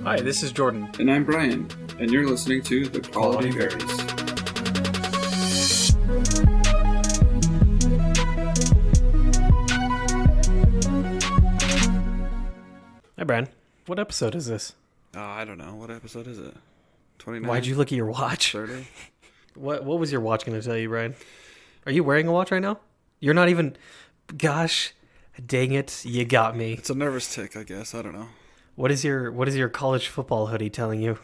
Hi, this is Jordan. And I'm Bryan, and you're listening to The Quality Varies. Hi, Bryan. What episode is this? I don't know. What episode is it? 29? Why'd you look at your watch? 30? What was your watch going to tell you, Bryan? Are you wearing a watch right now? You're not even... Gosh, dang it, you got me. It's a nervous tick, I guess. I don't know. What is your college football hoodie telling you?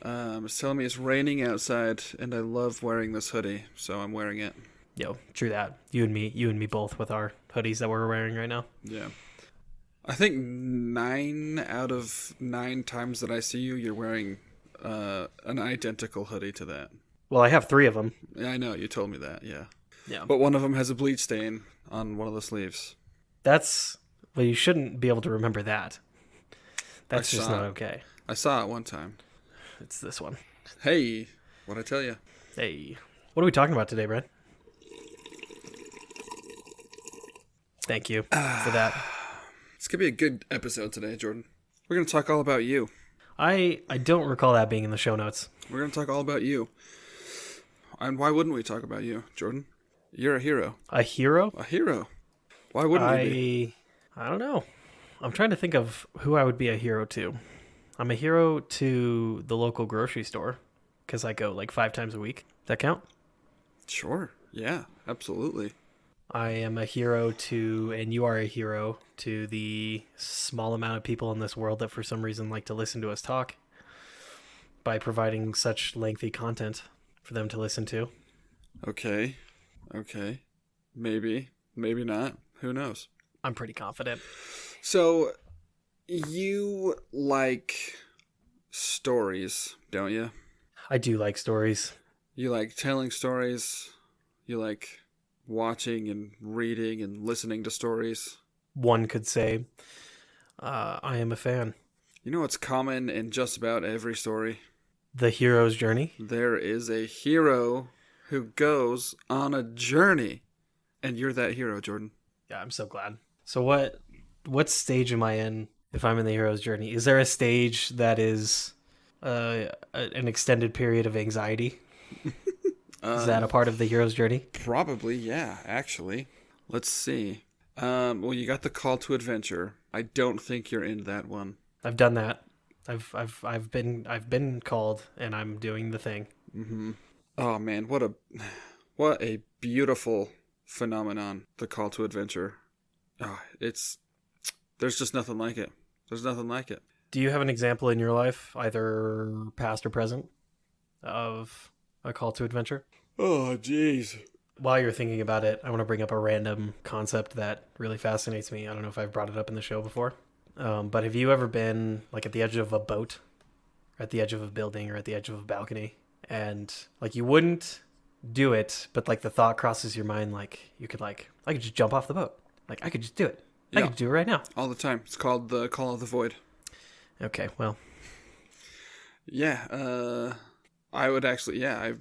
It's telling me it's raining outside, and I love wearing this hoodie, so I'm wearing it. Yo, true that. You and me both with our hoodies that we're wearing right now. Yeah. I think 9 out of 9 times that I see you, you're wearing an identical hoodie to that. Well, I have 3 of them. Yeah, I know. You told me that, yeah. Yeah. But one of them has a bleach stain on one of the sleeves. Well, you shouldn't be able to remember that. That's just not okay. I saw it one time. It's this one. Hey, what'd I tell you? Hey. What are we talking about today, Brad? Thank you for that. It's going to be a good episode today, Jordan. We're going to talk all about you. I don't recall that being in the show notes. We're going to talk all about you. And why wouldn't we talk about you, Jordan? You're a hero. A hero? A hero. Why wouldn't we be? I don't know. I'm trying to think of who I would be a hero to. I'm a hero to the local grocery store because I go like 5 times a week. Does that count? Sure. Yeah, absolutely. I am a hero to, and you are a hero to the small amount of people in this world that for some reason like to listen to us talk by providing such lengthy content for them to listen to. Okay. Maybe not. Who knows? I'm pretty confident. So, you like stories, don't you? I do like stories. You like telling stories. You like watching and reading and listening to stories. One could say I am a fan. You know what's common in just about every story? The hero's journey. There is a hero who goes on a journey. And you're that hero, Jordan. Yeah, I'm so glad. So what stage am I in if I'm in the hero's journey? Is there a stage that is an extended period of anxiety? Is that a part of the hero's journey? Probably, yeah, actually. Let's see. Well, you got the call to adventure. I don't think you're in that one. I've done that. I've been called and I'm doing the thing. Mm-hmm. Oh man, what a beautiful phenomenon, the call to adventure. Oh, there's just nothing like it. There's nothing like it. Do you have an example in your life, either past or present, of a call to adventure? Oh, jeez. While you're thinking about it, I want to bring up a random concept that really fascinates me. I don't know if I've brought it up in the show before. But have you ever been like at the edge of a boat, or at the edge of a building, or at the edge of a balcony, and like you wouldn't do it, but like the thought crosses your mind, like you could I could just jump off the boat. Like I could just do it. Yeah. I could do it right now. All the time. It's called the Call of the Void. Okay, well. Yeah, I would actually, yeah, I've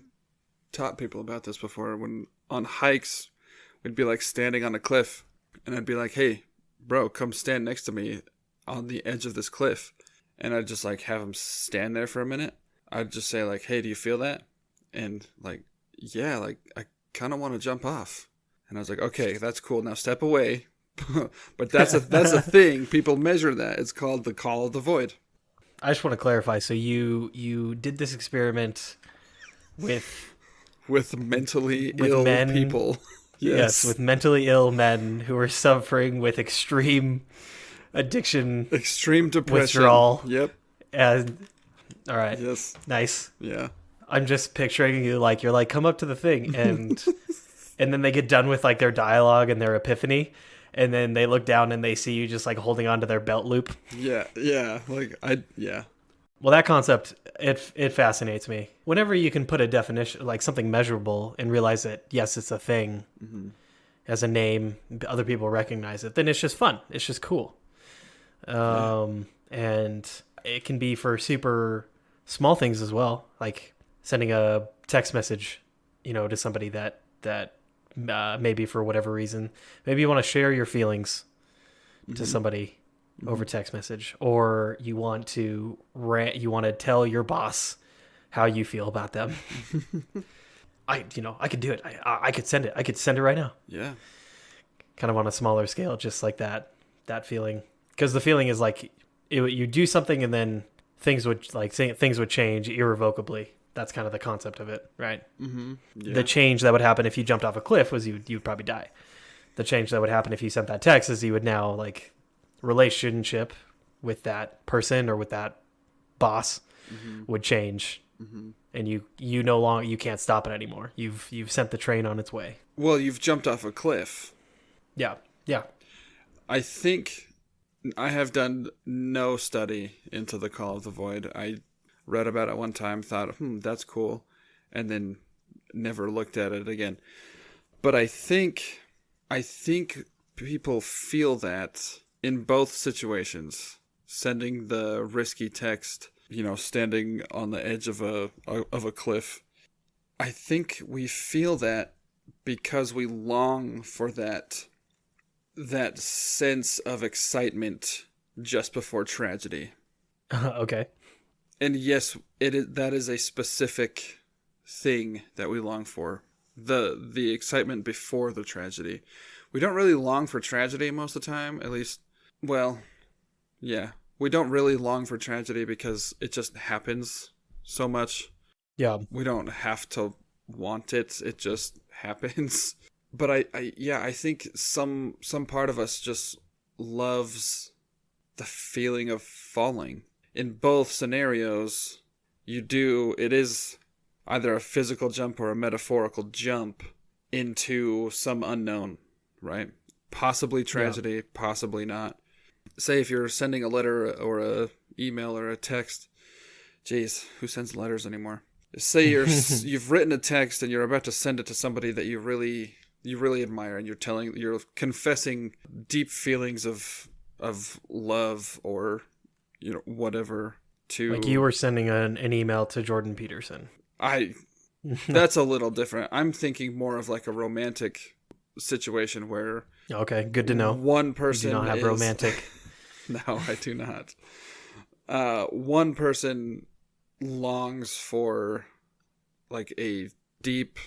taught people about this before. When on hikes, we'd be like standing on a cliff, and I'd be like, hey, bro, come stand next to me on the edge of this cliff. And I'd just like have him stand there for a minute. I'd just say like, hey, do you feel that? And like, yeah, like I kind of want to jump off. And I was like, okay, that's cool. Now step away. But that's a thing. People measure that. It's called the Call of the Void. I just want to clarify. So you did this experiment with mentally ill men, people. Yes, with mentally ill men who are suffering with extreme addiction, extreme depression, withdrawal. Yep. And all right. Yes. Nice. Yeah. I'm just picturing you like you're like come up to the thing and and then they get done with like their dialogue and their epiphany. And then they look down and they see you just like holding onto their belt loop. Yeah. Yeah. Well, that concept, it fascinates me. Whenever you can put a definition, like something measurable, and realize that, yes, it's a thing, has a name, other people recognize it, then it's just fun. It's just cool. And it can be for super small things as well, like sending a text message, to somebody that maybe for whatever reason, maybe you want to share your feelings to somebody over text message, or you want to tell your boss how you feel about them. I could do it. I could send it. I could send it right now. Yeah. Kind of on a smaller scale, just like that feeling. Because the feeling is like you do something and then things would change irrevocably. That's kind of the concept of it, right? Mm-hmm. Yeah. The change that would happen if you jumped off a cliff was you'd probably die. The change that would happen if you sent that text is you would now like relationship with that person or with that boss would change, and you no longer you can't stop it anymore. You've sent the train on its way. Well, you've jumped off a cliff. Yeah. I think I have done no study into the Call of the Void. I read about it one time, thought, that's cool, and then never looked at it again. But I think people feel that in both situations. Sending the risky text, standing on the edge of a cliff. I think we feel that because we long for that sense of excitement just before tragedy. Okay. And yes, that is a specific thing that we long for. The excitement before the tragedy. We don't really long for tragedy most of the time, at least. Well, yeah. We don't really long for tragedy because it just happens so much. Yeah. We don't have to want it. It just happens. But I think some part of us just loves the feeling of falling. In both scenarios, it is either a physical jump or a metaphorical jump into some unknown, right? Possibly tragedy, possibly not. Say if you're sending a letter or a email or a text. Jeez, who sends letters anymore? Say you've written a text and you're about to send it to somebody that you really admire, and you're confessing deep feelings of love or whatever to, like you were sending an email to Jordan Peterson. That's a little different. I'm thinking more of like a romantic situation where okay, good to know. One person you do not have romantic. No, I do not. One person longs for like a deep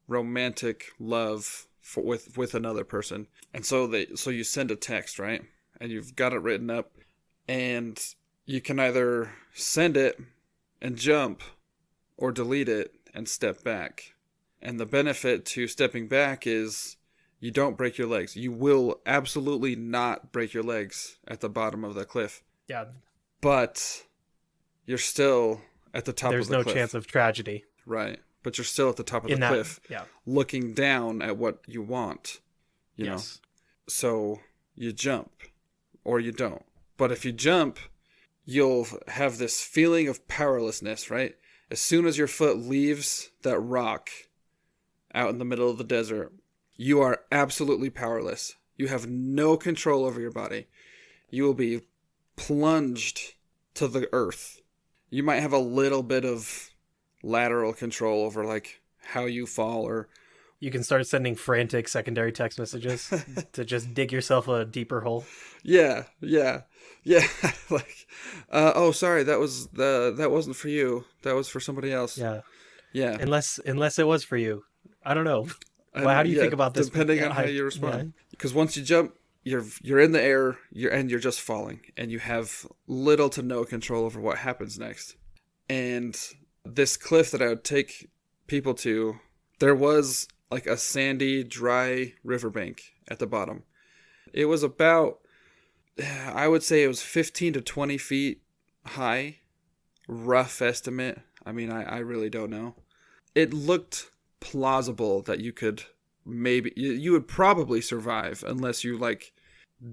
romantic love with another person, and so you send a text, right? And you've got it written up, and you can either send it and jump or delete it and step back. And the benefit to stepping back is you don't break your legs. You will absolutely not break your legs at the bottom of the cliff. Yeah. But you're still at the top of the cliff. There's no chance of tragedy. Right. But you're still at the top of the cliff, looking down at what you want, you know. So you jump or you don't. But if you jump, you'll have this feeling of powerlessness, right? As soon as your foot leaves that rock out in the middle of the desert, you are absolutely powerless. You have no control over your body. You will be plunged to the earth. You might have a little bit of lateral control over like how you fall, or you can start sending frantic secondary text messages to just dig yourself a deeper hole. Yeah. Like, oh, sorry, that wasn't for you. That was for somebody else. Yeah. Unless it was for you, I don't know. Well, how do you think about this? Depending on how you respond, because once you jump, you're in the air, you're just falling, and you have little to no control over what happens next. And this cliff that I would take people to, there was like a sandy, dry riverbank at the bottom. It was about, I would say it was 15 to 20 feet high. Rough estimate. I mean, I really don't know. It looked plausible that you could you would probably survive unless you like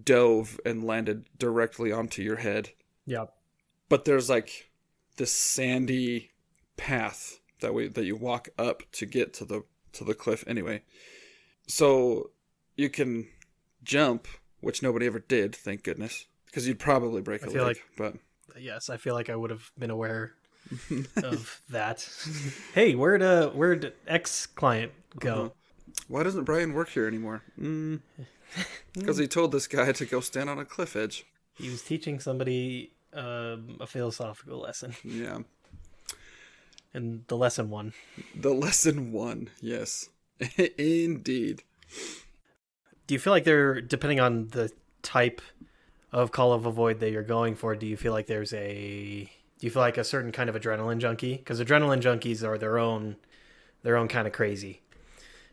dove and landed directly onto your head. Yeah. But there's like this sandy path that you walk up to get to the cliff anyway. So you can jump, which nobody ever did, thank goodness, because you'd probably break a leg. But yes, I feel like I would have been aware of that. Hey, where'd X client go? Uh-huh. Why doesn't Bryan work here anymore? Because he told this guy to go stand on a cliff edge. He was teaching somebody a philosophical lesson, Yeah. and the lesson won. The lesson won. Yes. Indeed. Do you feel like they're, depending on the type of Call of a Void that you're going for, do you feel like do you feel like a certain kind of adrenaline junkie? Because adrenaline junkies are their own kind of crazy.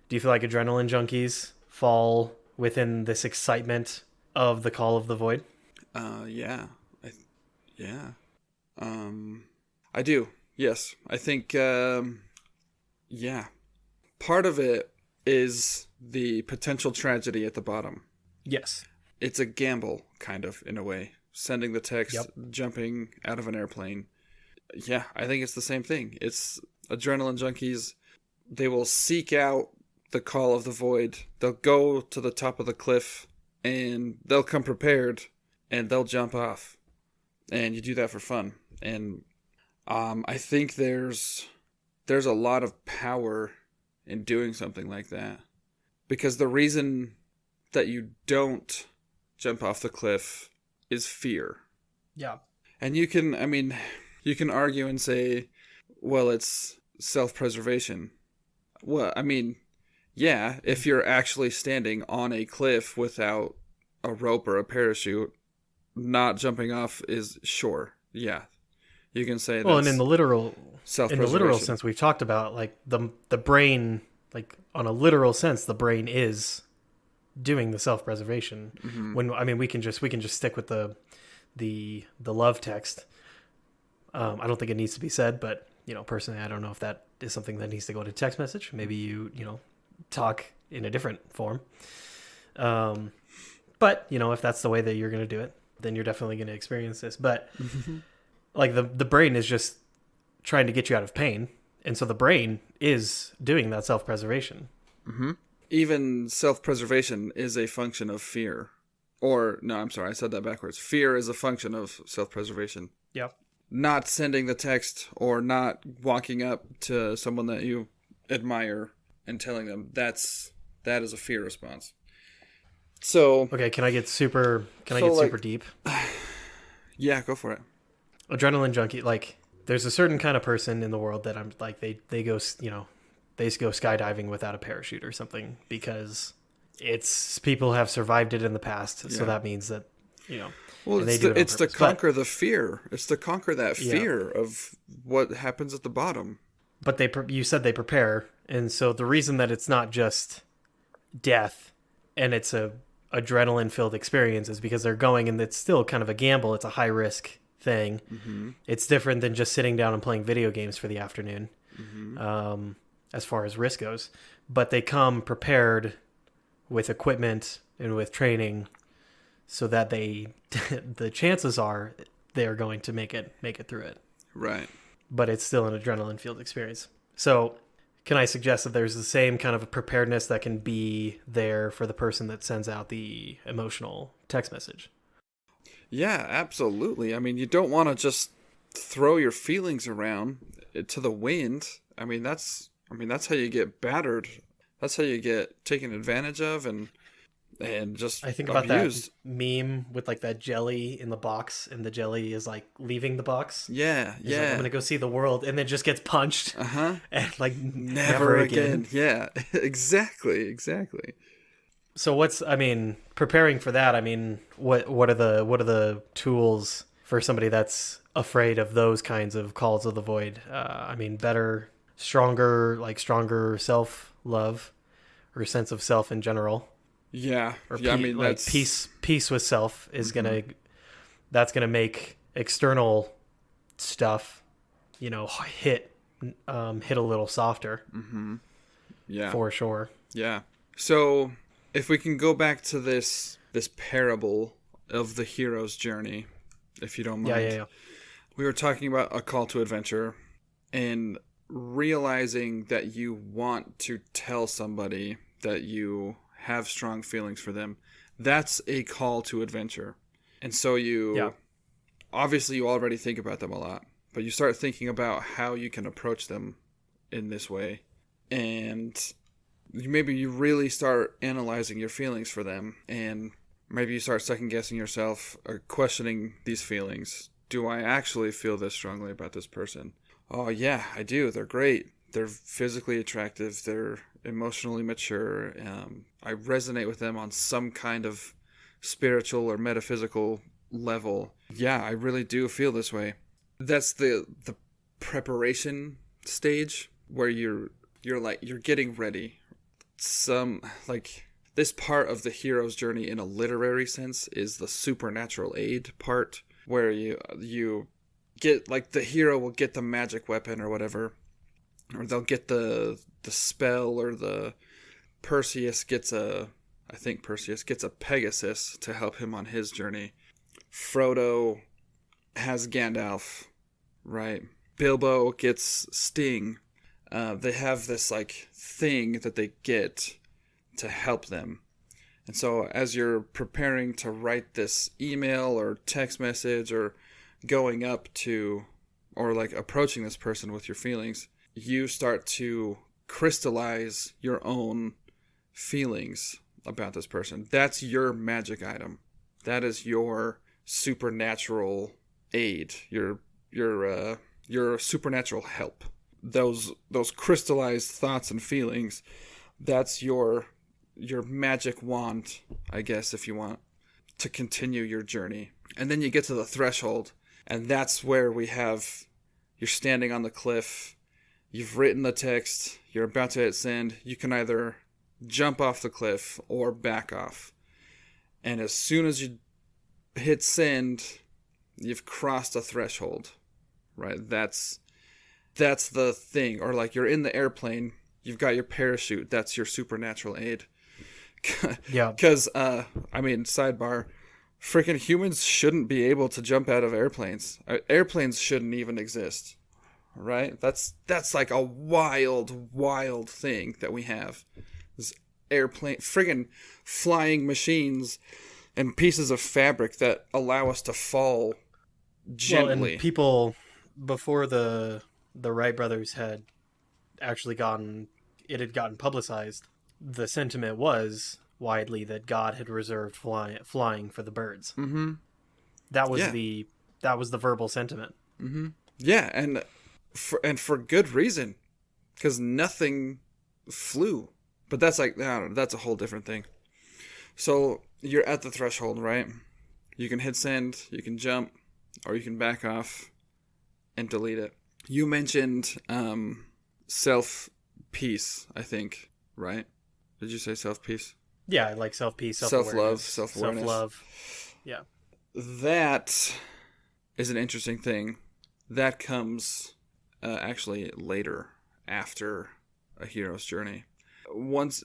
Do you feel like adrenaline junkies fall within this excitement of the Call of the Void? Yeah. Yeah. I do. Yes. I think, yeah. Part of it is the potential tragedy at the bottom. Yes. It's a gamble, kind of, in a way. Sending the text, Yep. jumping out of an airplane. Yeah, I think it's the same thing. It's adrenaline junkies. They will seek out the Call of the Void. They'll go to the top of the cliff, and they'll come prepared, and they'll jump off. And you do that for fun. And I think there's a lot of power in doing something like that. Because the reason that you don't jump off the cliff is fear. Yeah. And you can argue and say, well, it's self-preservation. Well, I mean, yeah, if you're actually standing on a cliff without a rope or a parachute, not jumping off is sure. Yeah. You can say Well, that's and in the literal self-preservation. sense we've talked about, like the brain, like on a literal sense, the brain is doing the self-preservation. Mm-hmm. When we can just stick with the love text. I don't think it needs to be said, but personally, I don't know if that is something that needs to go to text message. Maybe you talk in a different form. But if that's the way that you're going to do it, then you're definitely going to experience this. But like the brain is just trying to get you out of pain, and so the brain is doing that self-preservation. Mm-hmm. Even self-preservation is a function of fear. Or, no, I'm sorry, I said that backwards. Fear is a function of self-preservation. Yep. Not sending the text or not walking up to someone that you admire and telling them that is a fear response. So, okay, can I get super deep? Yeah, go for it. Adrenaline junkie, like there's a certain kind of person in the world that I'm like they go skydiving without a parachute or something because people have survived it in the past, Yeah. So that means that Well, it's to conquer the fear. It's to conquer that fear of what happens at the bottom. But you said they prepare, and so the reason that it's not just death and it's a adrenaline-filled experience is because they're going, and it's still kind of a gamble. It's a high-risk thing. Mm-hmm. It's different than just sitting down and playing video games for the afternoon, as far as risk goes. But they come prepared with equipment and with training, so that the chances are they are going to make it through it. Right. But it's still an adrenaline-filled experience. So can I suggest that there's the same kind of preparedness that can be there for the person that sends out the emotional text message? Yeah, absolutely. I mean, you don't want to just throw your feelings around to the wind. I mean, that's how you get battered. That's how you get taken advantage of and just I think about abused. that meme with like that jelly in the box, and the jelly is like leaving the box. Yeah, He's like, I'm gonna go see the world, and then just gets punched. And like never again. Yeah, exactly. So preparing for that? I mean, what are the tools for somebody that's afraid of those kinds of calls of the void? Stronger self-love or sense of self in general. Yeah. Or that's peace with self is that's gonna make external stuff, hit a little softer. Mm-hmm. Yeah. For sure. Yeah. So if we can go back to this parable of the hero's journey, if you don't mind. Yeah. We were talking about a call to adventure and realizing that you want to tell somebody that you have strong feelings for them. That's a call to adventure. And so obviously you already think about them a lot, but you start thinking about how you can approach them in this way. And maybe you really start analyzing your feelings for them and maybe you start second guessing yourself or questioning these feelings. Do I actually feel this strongly about this person? Oh yeah, I do. They're great. They're physically attractive. They're emotionally mature. I resonate with them on some kind of spiritual or metaphysical level. Yeah, I really do feel this way. That's the preparation stage where you're getting ready. Some like this part of the hero's journey in a literary sense is the supernatural aid part, where you get, like, the hero will get the magic weapon or whatever, or they'll get the spell, or the Perseus gets a Pegasus to help him on his journey. Frodo has Gandalf, right? Bilbo gets Sting. They have this, like, thing that they get to help them. And so as you're preparing to write this email or text message, or going up to, or like approaching this person with your feelings, you start to crystallize your own feelings about this person. That's your magic item. That is your supernatural aid. Your supernatural help. Those crystallized thoughts and feelings, that's your magic wand, I guess, if you want, to continue your journey. And then you get to the threshold, and that's where you're standing on the cliff, you've written the text, you're about to hit send. You can either jump off the cliff or back off. And as soon as you hit send, you've crossed a threshold, right? That's the thing. Or like, you're in the airplane, you've got your parachute, that's your supernatural aid. Yeah. Because, sidebar, freaking humans shouldn't be able to jump out of airplanes. Airplanes shouldn't even exist, right? That's like a wild thing that we have. This airplane, friggin' flying machines and pieces of fabric that allow us to fall gently. Well, and people, before the Wright brothers had actually gotten publicized, the sentiment was widely that God had reserved flying for the birds. Mm-hmm. That was the verbal sentiment. Mm-hmm. Yeah, and for good reason, because nothing flew. But that's like, I don't know, that's a whole different thing. So you're at the threshold, right? You can hit send, you can jump, or you can back off and delete it. You mentioned self-peace, I think, right? Did you say self-peace? Yeah, like self-peace, self-love, self-awareness. Self-love, yeah. That is an interesting thing. That comes actually later, after a hero's journey. Once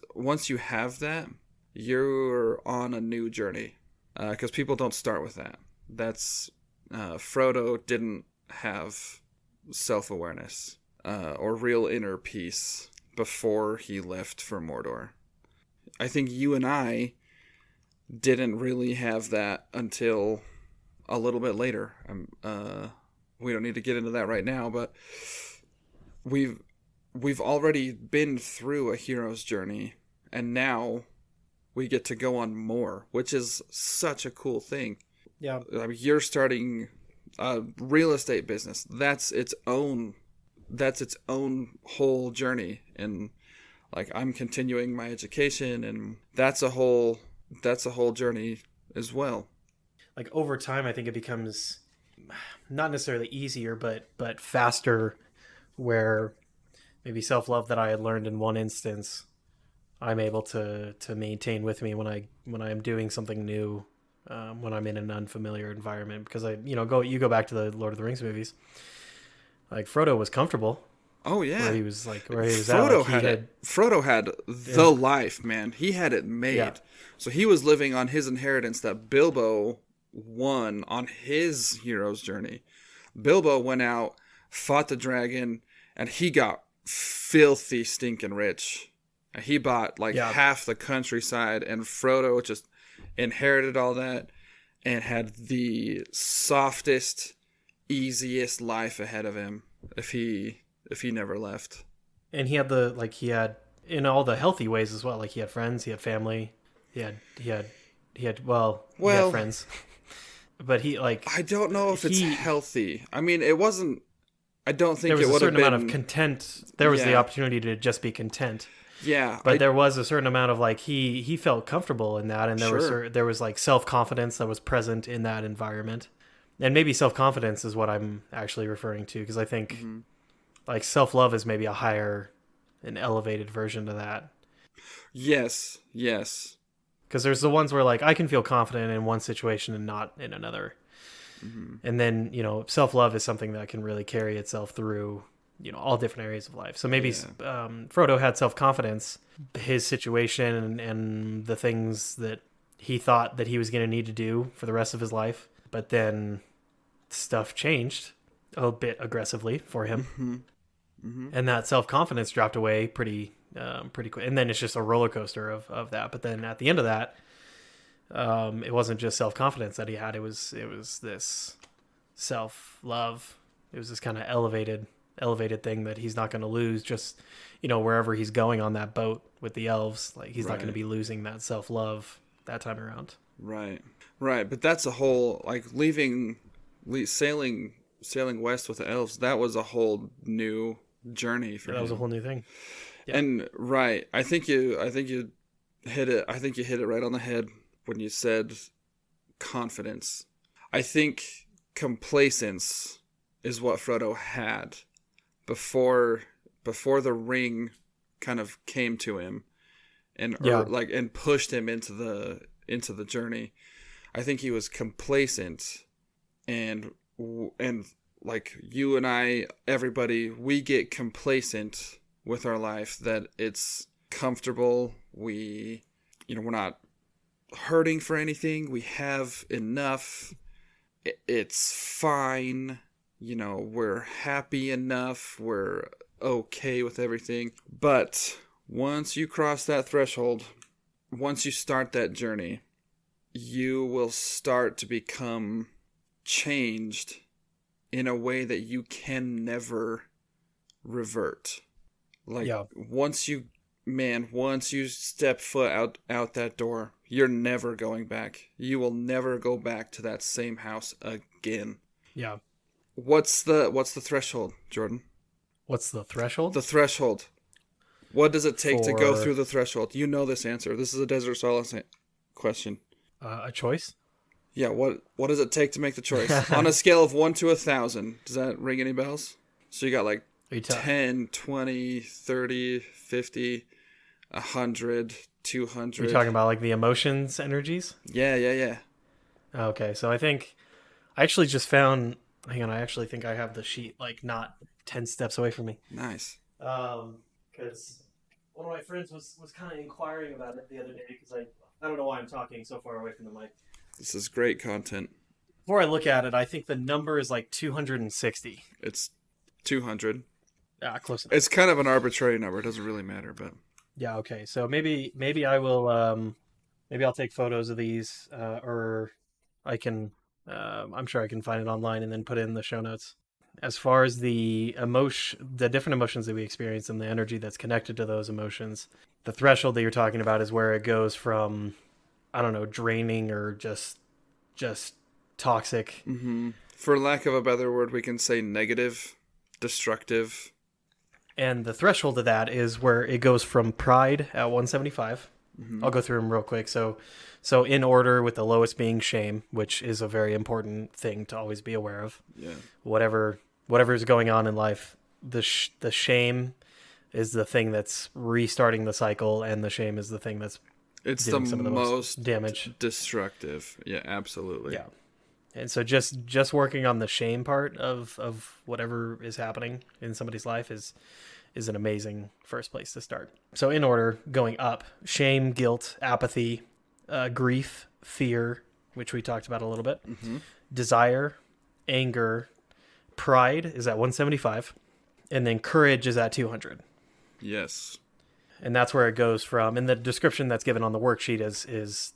you have that, you're on a new journey. Because people don't start with that. That's Frodo didn't have self-awareness or real inner peace before he left for Mordor. I think you and I didn't really have that until a little bit later. We don't need to get into that right now, but we've already been through a hero's journey, and now we get to go on more, which is such a cool thing. Yeah. I mean, you're starting a real estate business. That's its own whole journey, and like, I'm continuing my education, and that's a whole journey as well. Like, over time, I think it becomes not necessarily easier, but faster, where maybe self-love that I had learned in one instance, I'm able to maintain with me when I am doing something new, when I'm in an unfamiliar environment. Because you go back to the Lord of the Rings movies, like, Frodo was comfortable. Oh yeah, where he was Frodo had the life, man. He had it made. Yeah. So he was living on his inheritance that Bilbo won on his hero's journey. Bilbo went out, fought the dragon, and he got filthy stinking rich. He bought half the countryside, and Frodo just inherited all that and had the softest, easiest life ahead of him if he never left. And he had in all the healthy ways as well. Like, he had friends, he had family, he had he had friends, but he like I don't know if it's he healthy. I mean, it wasn't. I don't think there was it a would have certain been. amount of content. There was the Yeah. opportunity to just be content. Yeah, But there was a certain amount of like he felt comfortable in that, and Sure. there was like self-confidence that was present in that environment. And maybe self-confidence is what I'm actually referring to, because I think like self-love is maybe an elevated version of that. Yes. Yes. Because there's the ones where like I can feel confident in one situation and not in another. And then, self-love is something that can really carry itself through, all different areas of life. So maybe Yeah. Frodo had self-confidence, his situation and the things that he thought that he was going to need to do for the rest of his life. But then stuff changed a bit aggressively for him. And that self-confidence dropped away pretty quick. And then it's just a roller coaster of that. But then at the end of that, it wasn't just self-confidence that he had. It was this self-love. It was this kind of elevated thing that he's not going to lose, just wherever he's going on that boat with the elves. Like he's not going to Right. be losing that self-love that time around. Right. Right. But that's a whole like sailing west with the elves. That was a whole new journey for That was a him. whole new thing. Yeah. And right, I think you hit it. I think you hit it right on the head when you said confidence. I think complacence is what Frodo had before the ring kind of came to him and and pushed him into the journey. I think he was complacent and like you and I, everybody, we get complacent with our life that it's comfortable. We're not hurting for anything. We have enough. It's fine. We're happy enough. We're okay with everything. But once you cross that threshold, once you start that journey, you will start to become changed in a way that you can never revert. Like once you step foot out that door, you're never going back. You will never go back to that same house again. Yeah. What's the threshold, Jordan? What's the threshold? The threshold. What does it take to go For- through the threshold? You know this answer. This is a Desert Solace question. A choice? Yeah, what does it take to make the choice? On a scale of 1 to 1,000, does that ring any bells? So you got like Are you 10, 20, 30, 50, 100, 200. You're talking about like the emotions energies? Yeah. Okay, so I actually just found. Hang on, I actually think I have the sheet like not 10 steps away from me. Nice. Because one of my friends was kind of inquiring about it the other day because I don't know why I'm talking so far away from the mic. This is great content. Before I look at it, I think the number is like 260. It's 200. Close enough. It's kind of an arbitrary number. It doesn't really matter, but Yeah, okay. So maybe I will maybe I'll take photos of these or I can I'm sure I can find it online and then put it in the show notes. As far as the different emotions that we experience and the energy that's connected to those emotions, the threshold that you're talking about is where it goes from, I don't know, draining or just toxic. for lack of a better word, we can say negative, destructive. And the threshold of that is where it goes from pride at 175. I'll go through them real quick. So in order, with the lowest being shame, which is a very important thing to always be aware of. Yeah. Whatever is going on in life, the shame is the thing that's restarting the cycle, and the shame is the thing that's It's doing the some of the most damage. destructive. Yeah, absolutely. Yeah. And so just working on the shame part of whatever is happening in somebody's life is an amazing first place to start. So in order, going up, shame, guilt, apathy, grief, fear, which we talked about a little bit, desire, anger, pride is at 175, and then courage is at 200. Yes. And that's where it goes from. And the description that's given on the worksheet is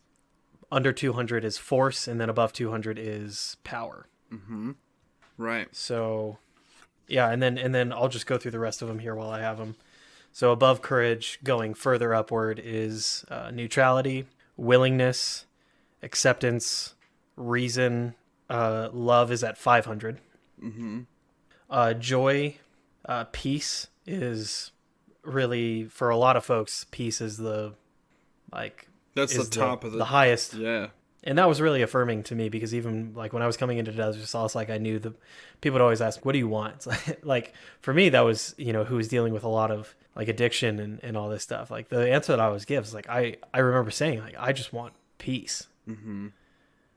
under 200 is force, and then above 200 is power. Right. So, yeah, and then I'll just go through the rest of them here while I have them. So above courage, going further upward is neutrality, willingness, acceptance, reason, love is at 500. Joy, peace is really, for a lot of folks, peace is the that's is the top of the highest. Yeah. And that was really affirming to me, because even like when I was coming into Desert Sauce, like I knew the people would always ask, "What do you want?" It's like for me, that was, who was dealing with a lot of like addiction and all this stuff. Like the answer that I always give is like I remember saying like I just want peace.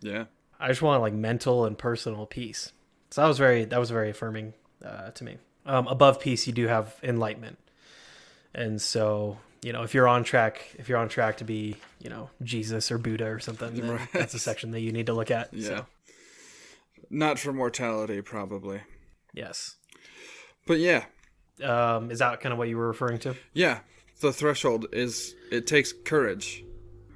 Yeah. I just want like mental and personal peace. So that was very affirming to me. Above peace, you do have enlightenment, and so if you're on track to be Jesus or Buddha or something, then Right. that's a section that you need to look at. Yeah. So. Not for mortality, probably. Yes. But yeah. Is that kind of what you were referring to? Yeah. The threshold it takes courage,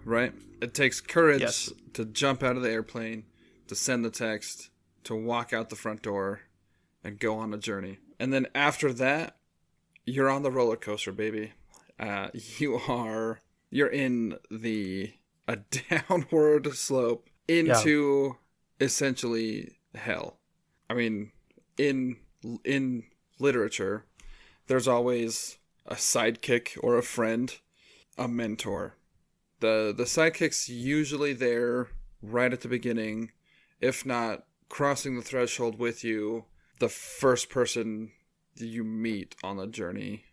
right? It takes courage Yes. to jump out of the airplane, to send the text, to walk out the front door, and go on a journey. And then after that, you're on the roller coaster, baby. You're in a downward slope into essentially hell. I mean, in literature, there's always a sidekick or a friend, a mentor. The sidekick's usually there right at the beginning, if not crossing the threshold with you, the first person you meet on the journey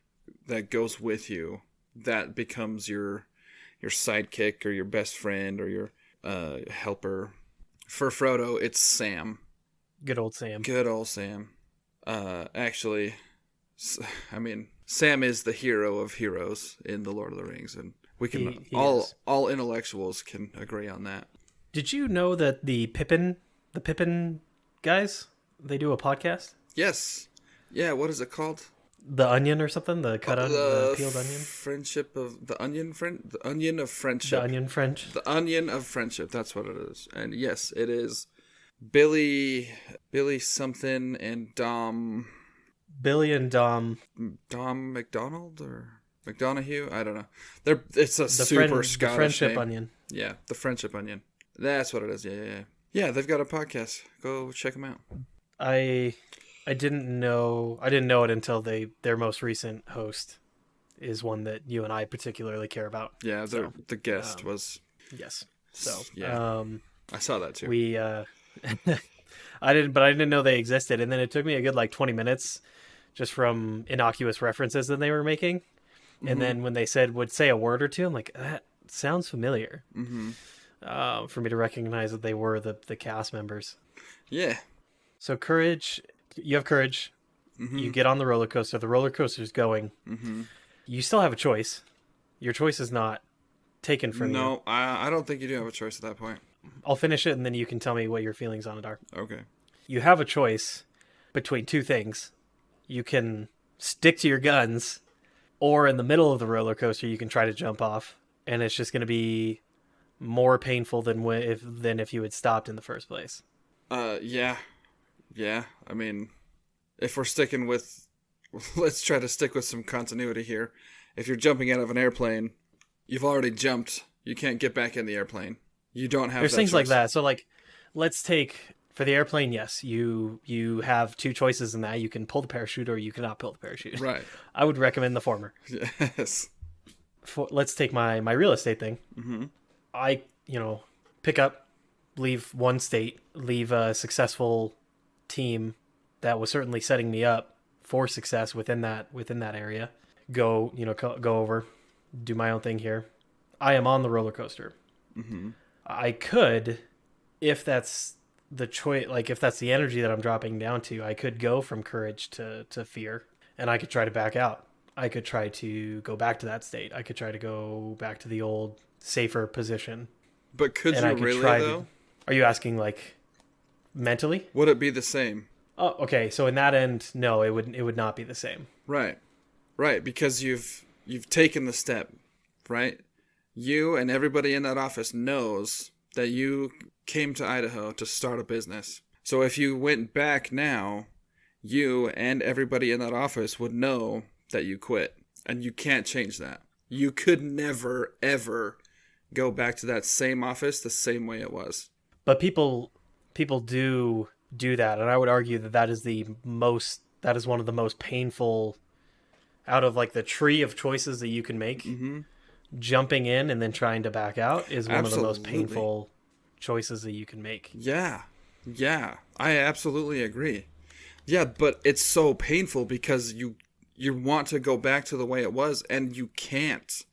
that goes with you, that becomes your sidekick or your best friend or your helper. For Frodo, it's Sam. Good old Sam. Good old Sam. Actually, I mean, Sam is the hero of heroes in The Lord of the Rings, and we can all intellectuals can agree on that. Did you know that the Pippin guys, they do a podcast? Yes. Yeah, what is it called? The Onion or something? The peeled onion? Friendship of the onion friend? The Onion of Friendship. The Onion French? The Onion of Friendship, that's what it is. And yes, it is Billy something and Dom McDonald or McDonough? I don't know. It's a super Scottish the Friendship name. Onion. Yeah, the Friendship Onion. That's what it is. Yeah. Yeah, they've got a podcast. Go check them out. I didn't know it until their most recent host is one that you and I particularly care about. Yeah, the guest was. Yes. So yeah, I saw that too. We I didn't know they existed, and then it took me a good like 20 minutes just from innocuous references that they were making, and then when they would say a word or two, I'm like, that sounds familiar. For me to recognize that they were the cast members. Yeah. So courage. You have courage. You get on the roller coaster. The roller coaster's going. You still have a choice. Your choice is not taken from you. No, I don't think you do have a choice at that point. I'll finish it, and then you can tell me what your feelings on it are. Okay. You have a choice between two things. You can stick to your guns, or in the middle of the roller coaster, you can try to jump off, and it's just going to be more painful than if you had stopped in the first place. Yeah, I mean, if we're sticking with, let's try to stick with some continuity here. If you're jumping out of an airplane, you've already jumped. You can't get back in the airplane. You don't have. There's that things choice. like that. So like, let's take for the airplane. Yes, you have two choices in that. You can pull the parachute or you cannot pull the parachute. Right. I would recommend the former. Yes. Let's take my real estate thing. I pick up, leave one state, leave a successful team that was certainly setting me up for success within that area. Go over, do my own thing here. I am on the roller coaster. I could, if that's the choice, like if that's the energy that I'm dropping down to, I could go from courage to fear, and I could try to back out. I could try to go back to that state. I could try to go back to the old safer position. But could you really though? Are you asking like mentally? Would it be the same? Oh, okay. So in that end, no, it would not be the same. Right, because you've taken the step, right? You and everybody in that office knows that you came to Idaho to start a business. So if you went back now, you and everybody in that office would know that you quit, and you can't change that. You could never, ever go back to that same office the same way it was. But people do that, and I would argue that that is one of the most painful out of like the tree of choices that you can make. Mm-hmm. Jumping in and then trying to back out is one Absolutely. of the most painful choices that you can make. Yeah. Yeah. I absolutely agree. Yeah, but it's so painful because you want to go back to the way it was, and you can't.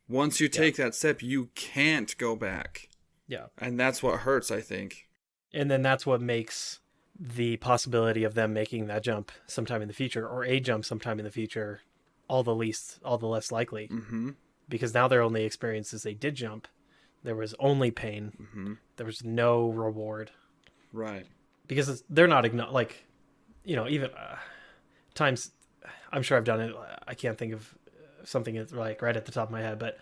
Once you take that step, you can't go back. Yeah. And that's what hurts, I think. And then that's what makes the possibility of them making that jump sometime in the future, or a jump sometime in the future, all the less likely. Mm-hmm. Because now their only experience is they did jump. There was only pain. Mm-hmm. There was no reward. Right. Because they're not even times. I'm sure I've done it. I can't think of something that's like right at the top of my head, but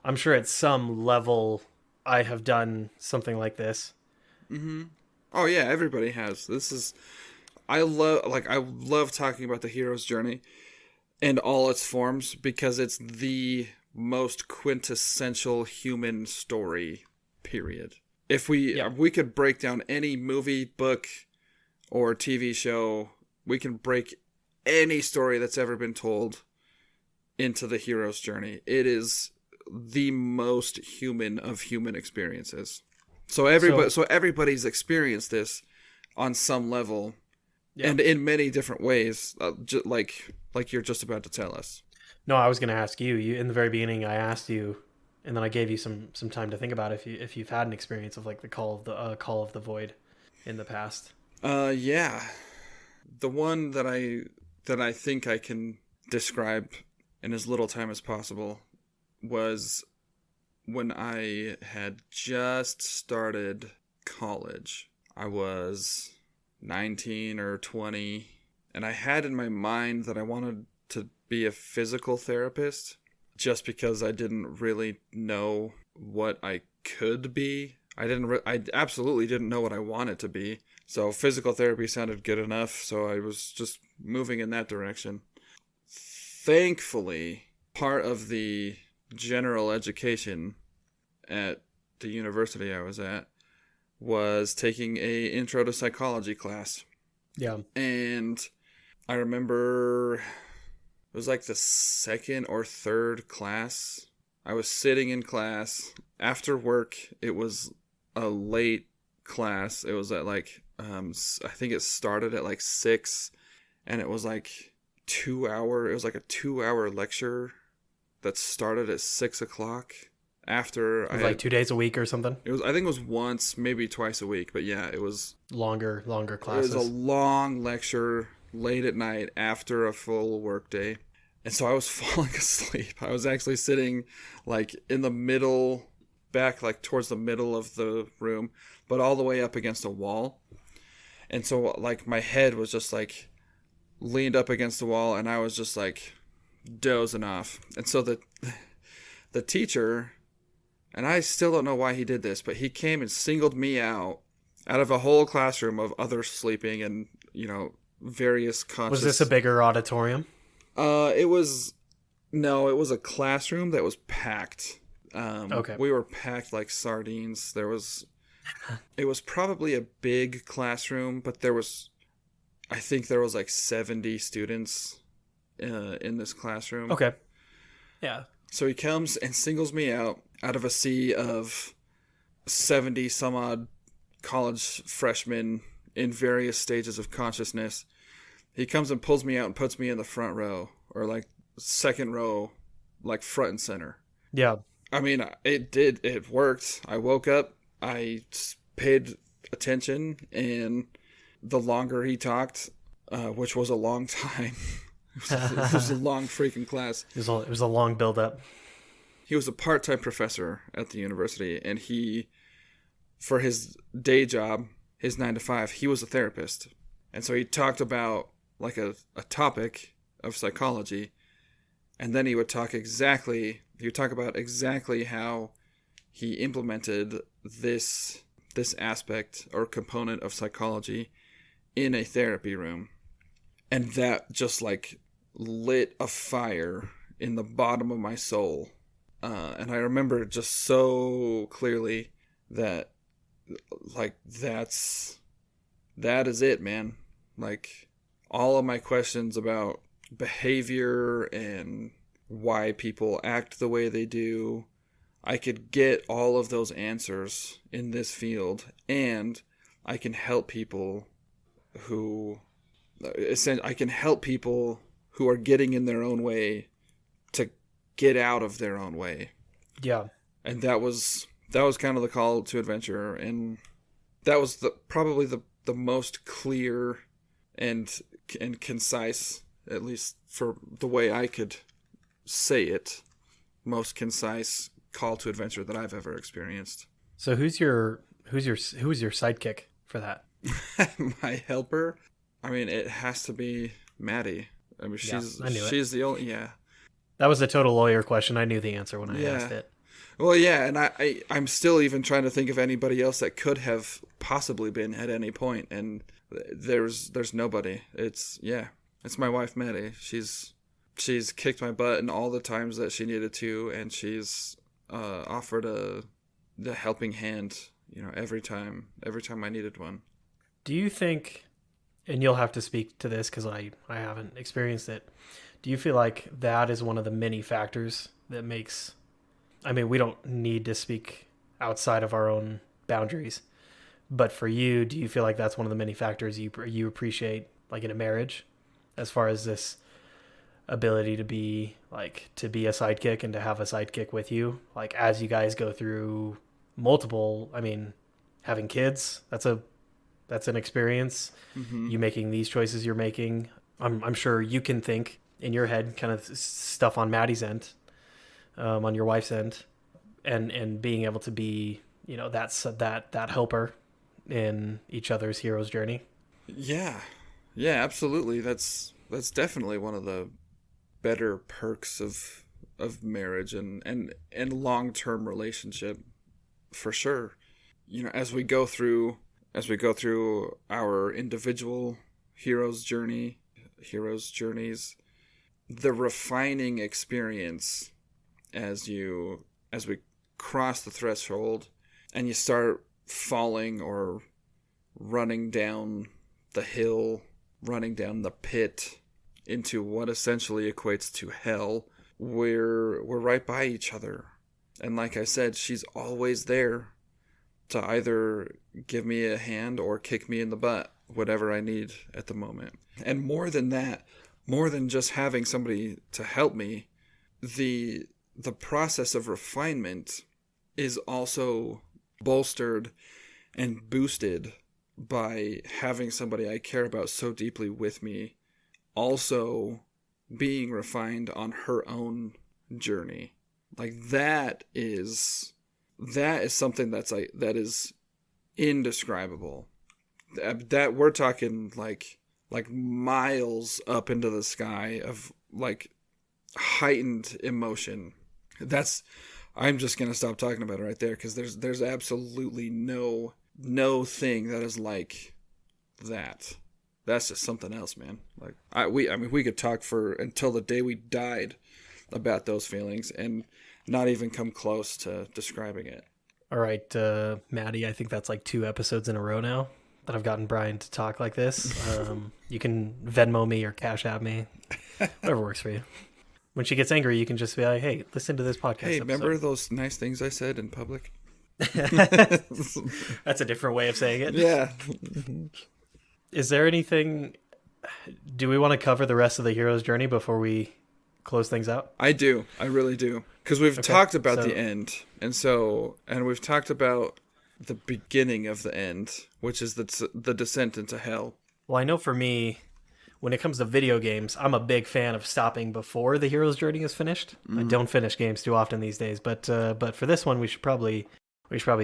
I'm sure at some level I have done something like this. Mm-hmm. Oh yeah, everybody has. I love talking about the hero's journey in all its forms because it's the most quintessential human story, period. If we could break down any movie, book, or TV show, we can break any story that's ever been told into the hero's journey. It is the most human of human experiences. So everybody's experienced this on some level, and in many different ways, like you're just about to tell us. No, I was going to ask you. In the very beginning, I asked you, and then I gave you some time to think about if you've had an experience of like the call of the void in the past. Yeah, the one that I think I can describe in as little time as possible was when I had just started college. I was 19 or 20, and I had in my mind that I wanted to be a physical therapist just because I didn't really know what I could be. I absolutely didn't know what I wanted to be. So physical therapy sounded good enough, so I was just moving in that direction. Thankfully, part of the general education at the university I was at was taking a intro to psychology class. Yeah. And I remember it was like the second or third class. I was sitting in class after work. It was a late class. It was at like, I think it started at like 6, and it was like 2 hour. It was like a 2-hour lecture that started at 6 o'clock. After it was like 2 days a week or something. I think it was once, maybe twice a week, but yeah, it was longer classes. It was a long lecture late at night after a full work day. And so I was falling asleep. I was actually sitting like in the middle, back like towards the middle of the room, but all the way up against a wall. And so like my head was just like leaned up against the wall, and I was just like dozing off. And so the teacher, and I still don't know why he did this, but he came and singled me out of a whole classroom of others sleeping and, various conscious... Was this a bigger auditorium? It was a classroom that was packed. Okay. We were packed like sardines. It was probably a big classroom, but I think there was like 70 students in this classroom. Okay. Yeah. So he comes and singles me out of a sea of 70 some odd college freshmen in various stages of consciousness. He comes and pulls me out and puts me in the front row, or like second row, like front and center. Yeah. I mean, it worked. I woke up, I paid attention, and the longer he talked, which was a long time, it was a long freaking class. It was a long build-up. He was a part-time professor at the university, and for his day job, his 9 to 5, he was a therapist. And so he talked about like a topic of psychology, and then he would talk about exactly how he implemented this aspect or component of psychology in a therapy room. And that just like lit a fire in the bottom of my soul. And I remember just so clearly that, like, that is it, man. Like, all of my questions about behavior and why people act the way they do, I could get all of those answers in this field, and I can help people who are getting in their own way to get out of their own way. Yeah. And that was kind of the call to adventure, and that was probably the most clear and concise, at least for the way I could say it, most concise call to adventure that I've ever experienced. So who's your sidekick for that? My helper? I mean, it has to be Maddie. I mean, she's the only, yeah. That was a total lawyer question. I knew the answer when I asked it. Well, yeah, and I'm still even trying to think of anybody else that could have possibly been at any point, and there's nobody. It's my wife, Maddie. She's kicked my butt in all the times that she needed to, and she's offered the helping hand, every time I needed one. Do you think, and you'll have to speak to this because I haven't experienced it, do you feel like that is one of the many factors that makes, I mean, we don't need to speak outside of our own boundaries, but for you, do you feel like that's one of the many factors you appreciate, like, in a marriage, as far as this ability to be a sidekick and to have a sidekick with you, like, as you guys go through multiple, I mean, having kids, that's an experience. Mm-hmm. You making these choices you're making. I'm sure you can think in your head kind of stuff on Maddie's end, on your wife's end, and being able to be, that helper in each other's hero's journey. Yeah, absolutely. That's definitely one of the better perks of marriage and long-term relationship, for sure. As we go through our individual hero's journeys, the refining experience as we cross the threshold and you start falling or running down the hill, running down the pit into what essentially equates to hell, we're right by each other. And like I said, she's always there to either give me a hand or kick me in the butt, whatever I need at the moment. And more than that, more than just having somebody to help me, the process of refinement is also bolstered and boosted by having somebody I care about so deeply with me also being refined on her own journey. Like, that is something that is indescribable. That we're talking like miles up into the sky of, like, heightened emotion. I'm just gonna stop talking about it right there, because there's absolutely no thing that is like that. That's just something else, man. Like, we could talk until the day we died about those feelings and not even come close to describing it. All right, Maddie, I think that's like 2 episodes in a row now that I've gotten Bryan to talk like this. You can Venmo me or Cash App me, whatever works for you. When she gets angry, you can just be like, hey, listen to this podcast episode. Remember those nice things I said in public? That's a different way of saying it. Yeah. Is there anything, do we want to cover the rest of the hero's journey before we close things out? I do. I really do. Because we've talked about the end. And we've talked about the beginning of the end, which is the descent into hell. Well, I know for me, when it comes to video games, I'm a big fan of stopping before the hero's journey is finished. Mm-hmm. I don't finish games too often these days, but for this one, we should probably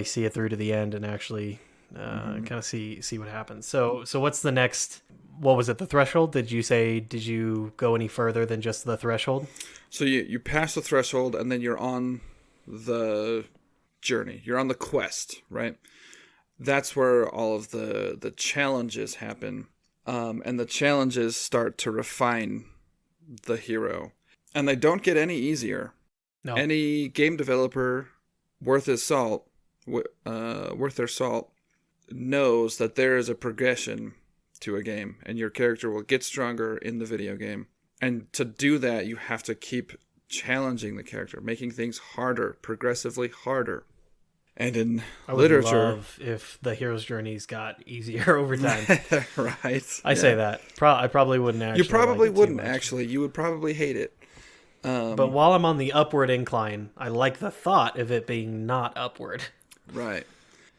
see it through to the end and actually kind of see what happens. So what's the next? What was it? The threshold? Did you go any further than just the threshold? So you pass the threshold and then you're on the journey. You're on the quest, right? That's where all of the challenges happen. And the challenges start to refine the hero. And they don't get any easier. No. Any game developer worth his salt, worth their salt, knows that there is a progression to a game, and your character will get stronger in the video game. And to do that, you have to keep challenging the character, making things harder, progressively harder. And in literature, I would love if the hero's journeys got easier over time. right? I say that. I probably wouldn't actually. You probably like it wouldn't too much. actually. You would probably hate it. But while I'm on the upward incline, I like the thought of it being not upward. Right.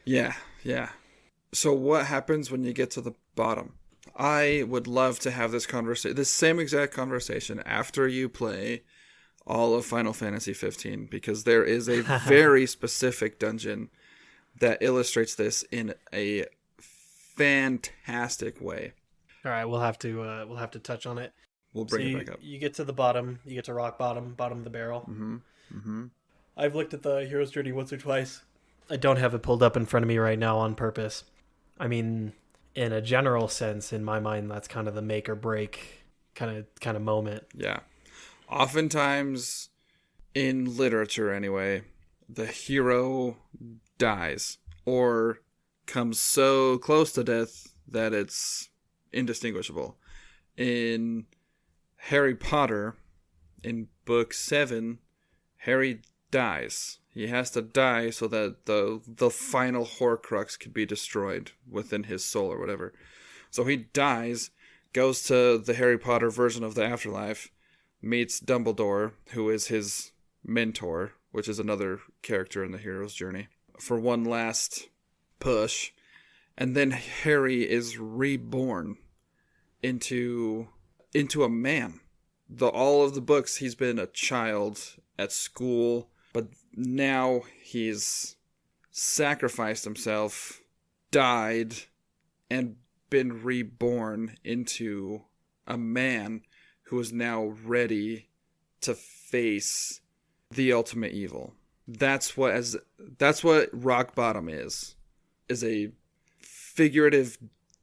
Yeah. Yeah. So what happens when you get to the bottom? I would love to have this conversation, this same exact conversation after you play all of Final Fantasy 15, because there is a very specific dungeon that illustrates this in a fantastic way. All right, we'll have to touch on it. We'll bring it back up. You get to the bottom. You get to rock bottom of the barrel. Mm-hmm. Mm-hmm. I've looked at the hero's journey once or twice. I don't have it pulled up in front of me right now on purpose. I mean, in a general sense, in my mind, that's kind of the make or break kind of moment. Yeah. Oftentimes, in literature anyway, the hero dies or comes so close to death that it's indistinguishable. In Harry Potter, in book 7, Harry dies. He has to die so that the final Horcrux could be destroyed within his soul or whatever. So he dies, goes to the Harry Potter version of the afterlife, meets Dumbledore, who is his mentor, which is another character in the hero's journey, for one last push. And then Harry is reborn into a man. All of the books, he's been a child at school, but now he's sacrificed himself, died, and been reborn into a man who is now ready to face the ultimate evil. That's what rock bottom is a figurative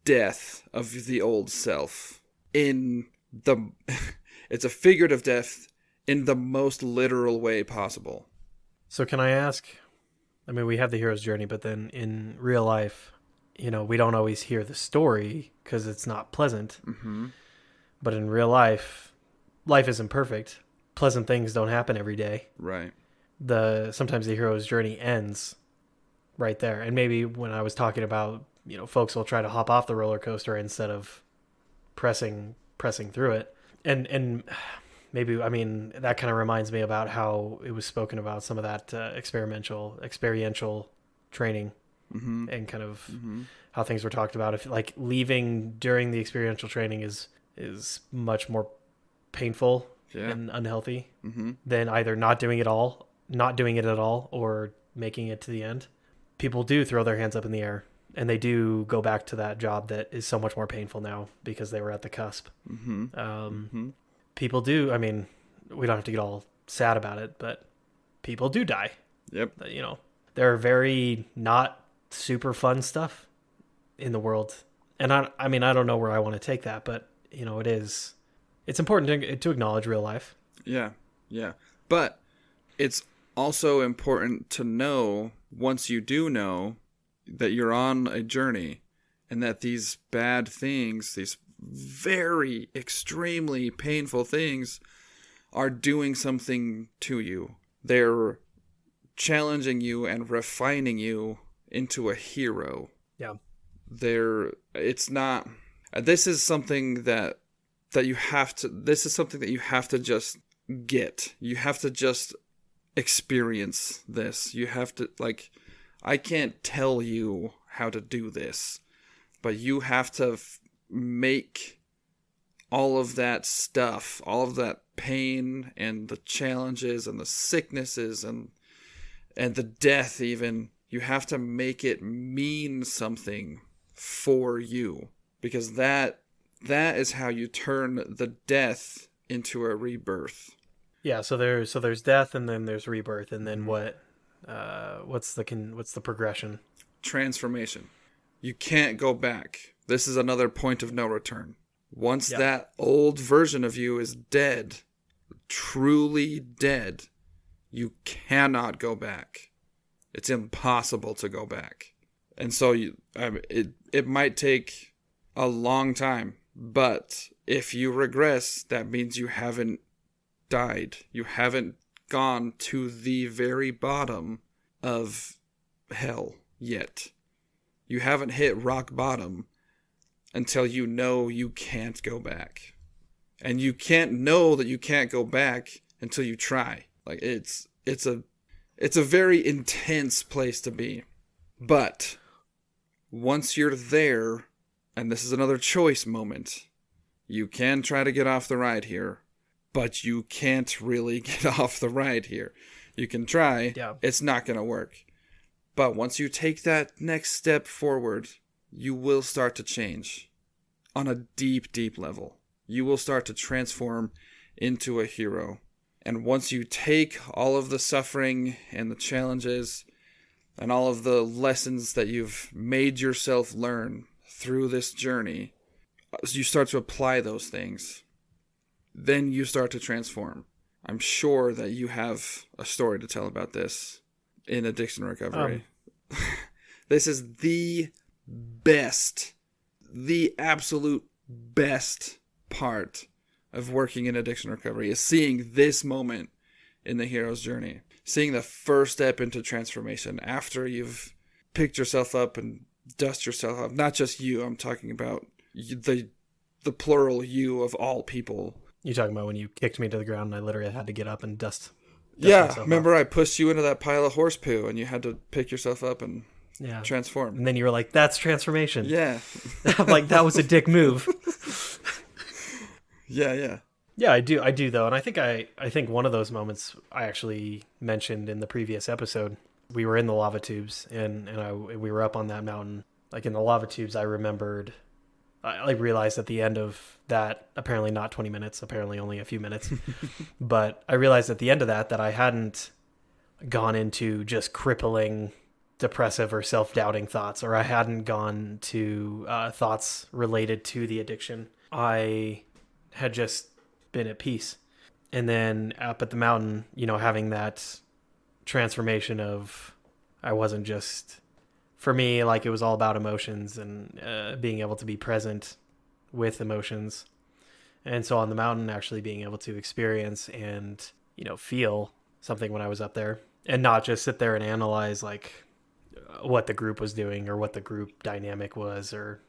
death of the old self. It's a figurative death in the most literal way possible. So can I ask, I mean, we have the hero's journey, but then in real life, we don't always hear the story because it's not pleasant. Mm-hmm. But in real life, life isn't perfect. Pleasant things don't happen every day. Right. Sometimes the hero's journey ends right there. And maybe when I was talking about, folks will try to hop off the roller coaster instead of pressing through it. And maybe, I mean, that kind of reminds me about how it was spoken about, some of that experiential training. Mm-hmm. And kind of how things were talked about. If like leaving during the experiential training is much more painful and unhealthy than either not doing it at all, or making it to the end. People do throw their hands up in the air, and they do go back to that job that is so much more painful now because they were at the cusp. People do. I mean, we don't have to get all sad about it, but people do die. Yep. There are very not super fun stuff in the world. And I mean, I don't know where I want to take that, but it's important to acknowledge real life. Yeah. Yeah. But it's also important to know, once you do know, that you're on a journey and that these bad things, these very extremely painful things, are doing something to you. They're challenging you and refining you into a hero. Yeah. This is something that you have to just get. You have to just experience this. You have to, I can't tell you how to do this, but you have to make all of that stuff, all of that pain and the challenges and the sicknesses and the death even, you have to make it mean something for you, because that is how you turn the death into a rebirth. Yeah, so there's death, and then there's rebirth, and then what's the progression? Transformation. You can't go back. This is another point of no return. Once that old version of you is dead, truly dead, you cannot go back. It's impossible to go back. And so it might take a long time, but if you regress, that means you haven't died. You haven't gone to the very bottom of hell yet. You haven't hit rock bottom until you know you can't go back. And you can't know that you can't go back until you try. Like it's a very intense place to be. But once you're there, and this is another choice moment, you can try to get off the ride here, but you can't really get off the ride here. You can try, It's not going to work. But once you take that next step forward, you will start to change on a deep, deep level. You will start to transform into a hero. And once you take all of the suffering and the challenges and all of the lessons that you've made yourself learn through this journey, you start to apply those things. Then you start to transform. I'm sure that you have a story to tell about this in addiction recovery. This is the best, the absolute best part of working in addiction recovery, is seeing this moment in the hero's journey. Seeing the first step into transformation after you've picked yourself up and dust yourself up. Not just you, I'm talking about the plural you of all people. You're talking about when you kicked me to the ground and I literally had to get up and dust yeah, remember I pushed you into that pile of horse poo and you had to pick yourself up and transform. And then you were like, that's transformation. Yeah. I'm like, that was a dick move. Yeah. Yeah, I do though. And I think one of those moments I actually mentioned in the previous episode. We were in the lava tubes and we were up on that mountain. Like in the lava tubes, I realized at the end of that, apparently not 20 minutes, apparently only a few minutes, but I realized at the end of that I hadn't gone into just crippling, depressive or self-doubting thoughts, or I hadn't gone to thoughts related to the addiction. I had just been at peace. And then up at the mountain, having that transformation of, I wasn't just, for me, like it was all about emotions and being able to be present with emotions. And so on the mountain, actually being able to experience and, feel something when I was up there and not just sit there and analyze like what the group was doing or what the group dynamic was or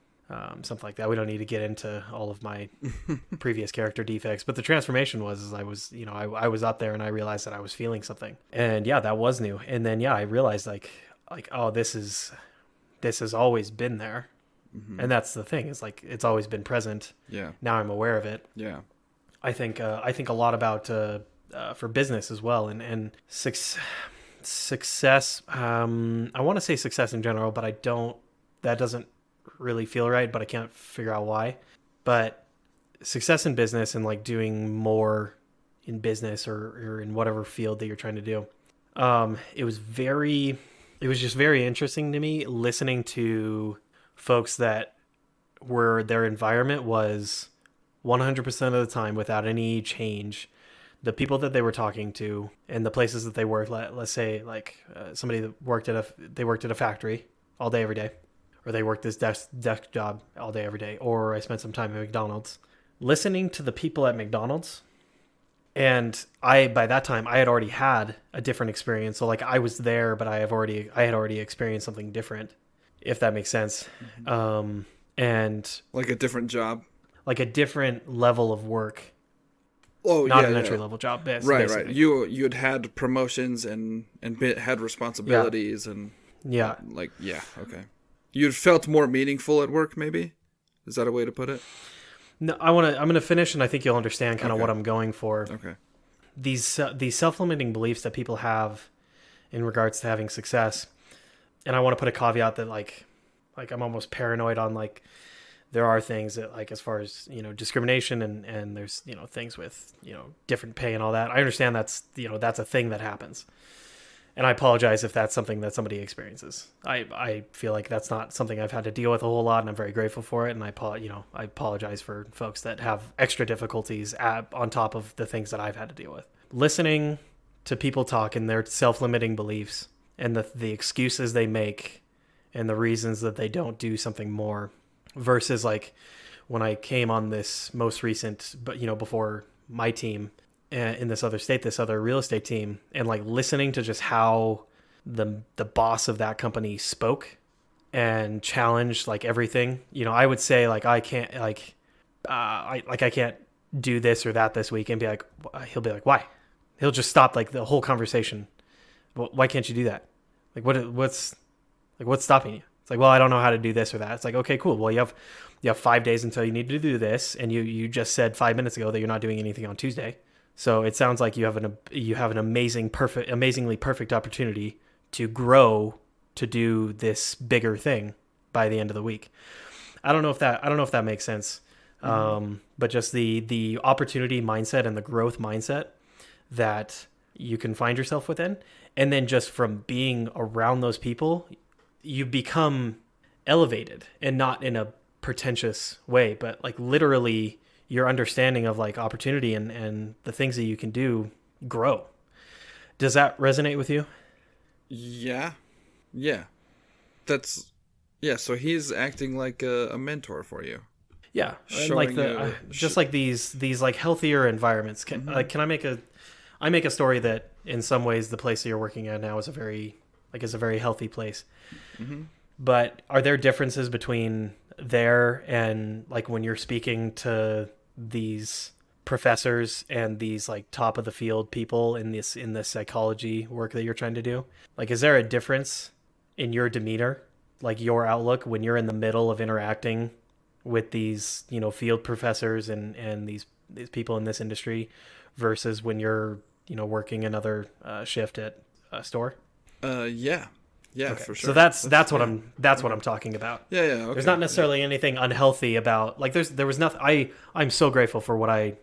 something like that. We don't need to get into all of my previous character defects, but the transformation was I was, I was up there and I realized that I was feeling something, and that was new. And then I realized like, oh, this has always been there. Mm-hmm. And that's the thing, is like it's always been present. Yeah. Now I'm aware of it. Yeah. I think a lot about for business as well, and success. I want to say success in general, but I don't. That doesn't really feel right, but I can't figure out why. But success in business and like doing more in business or in whatever field that you're trying to do. It was just very interesting to me listening to folks that their environment was 100% of the time without any change. The people that they were talking to and the places that they worked, let's say like somebody that worked at a factory all day, every day, or they worked this desk job all day, every day, or I spent some time at McDonald's. Listening to the people at McDonald's, and by that time I had already had a different experience. So like I was there, but I had already experienced something different, if that makes sense. Mm-hmm. And like a different job, like a different level of work. Oh, not an entry level job. Right. You had promotions and had responsibilities and okay. You'd felt more meaningful at work, maybe? Is that a way to put it? No, I'm going to finish, and I think you'll understand kind of what I'm going for. Okay. These self-limiting beliefs that people have in regards to having success, and I want to put a caveat that like I'm almost paranoid on like there are things that like as far as discrimination and there's things with different pay and all that. I understand that's a thing that happens. And I apologize if that's something that somebody experiences. I feel like that's not something I've had to deal with a whole lot, and I'm very grateful for it. And I apologize for folks that have extra difficulties on top of the things that I've had to deal with. Listening to people talk and their self-limiting beliefs and the excuses they make and the reasons that they don't do something more, versus like when I came on this most recent, but before my team in this other state, this other real estate team, and like listening to just how the boss of that company spoke and challenged like everything. I would say like I can't I can't do this or that this week, and he'll be like, why? He'll just stop like the whole conversation. Well, why can't you do that? Like what's stopping you? It's like, well, I don't know how to do this or that. It's like, okay, cool. Well, you have 5 days until you need to do this, and you just said 5 minutes ago that you're not doing anything on Tuesday. So it sounds like you have an amazingly perfect opportunity to grow to do this bigger thing by the end of the week. I don't know if that makes sense. But just the opportunity mindset and the growth mindset that you can find yourself within. And then just from being around those people, you become elevated, and not in a pretentious way, but like literally your understanding of like opportunity and the things that you can do grow. Does that resonate with you? Yeah. So he's acting like a mentor for you. Yeah, and like just like these like healthier environments. Can I make a story that in some ways the place that you're working at now is a very healthy place. Mm-hmm. But are there differences between there and like when you're speaking to these professors and these like top of the field people in this psychology work that you're trying to do? Like, is there a difference in your demeanor, like your outlook, when you're in the middle of interacting with these, field professors and these people in this industry versus when you're, working another shift at a store? Yeah, okay. For sure. So that's what I'm talking about. Yeah. Okay. There's not necessarily anything unhealthy about like there was nothing. I'm so grateful for what I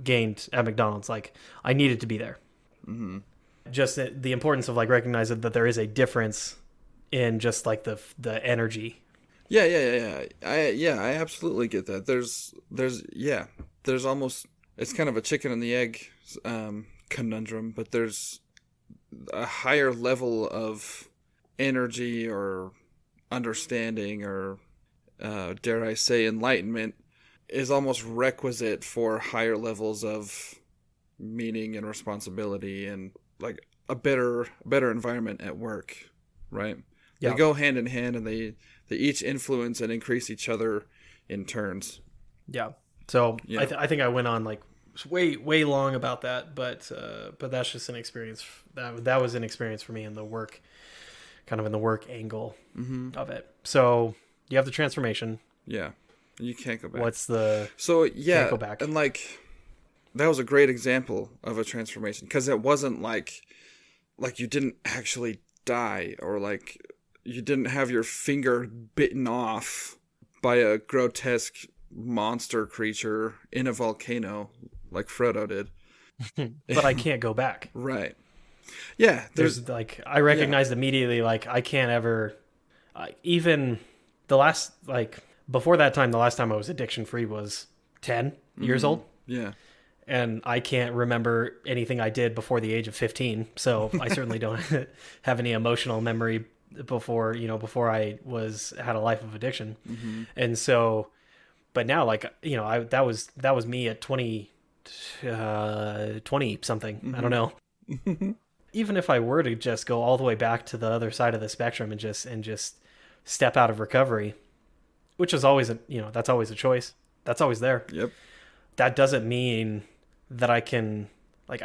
gained at McDonald's. Like I needed to be there. Mm-hmm. Just the importance of like recognizing that there is a difference in just like the energy. Yeah. I absolutely get that. There's almost, it's kind of a chicken and the egg conundrum, but there's a higher level of energy or understanding or dare I say enlightenment is almost requisite for higher levels of meaning and responsibility and like a better environment at work, right? Yeah. They go hand in hand, and they each influence and increase each other in turns. Yeah. So yeah. I think I went on like way long about that, but that's just an experience. That was an experience for me in the work, kind of in the work angle of it. So you have the transformation. Yeah. You can't go back. Can't go back. And like that was a great example of a transformation, because it wasn't like you didn't actually die, or like you didn't have your finger bitten off by a grotesque monster creature in a volcano like Frodo did. But I can't go back. Right. Yeah. There's like, I recognized immediately, like I can't ever, even the last, like before that time, the last time I was addiction free was 10 years old. Yeah. And I can't remember anything I did before the age of 15. So I certainly don't have any emotional memory before I had a life of addiction. Mm-hmm. And so, but now like, that was me at 20 something. Mm-hmm. I don't know. Even if I were to just go all the way back to the other side of the spectrum and just step out of recovery, which is always that's always a choice. That's always there. Yep. That doesn't mean that I can, like,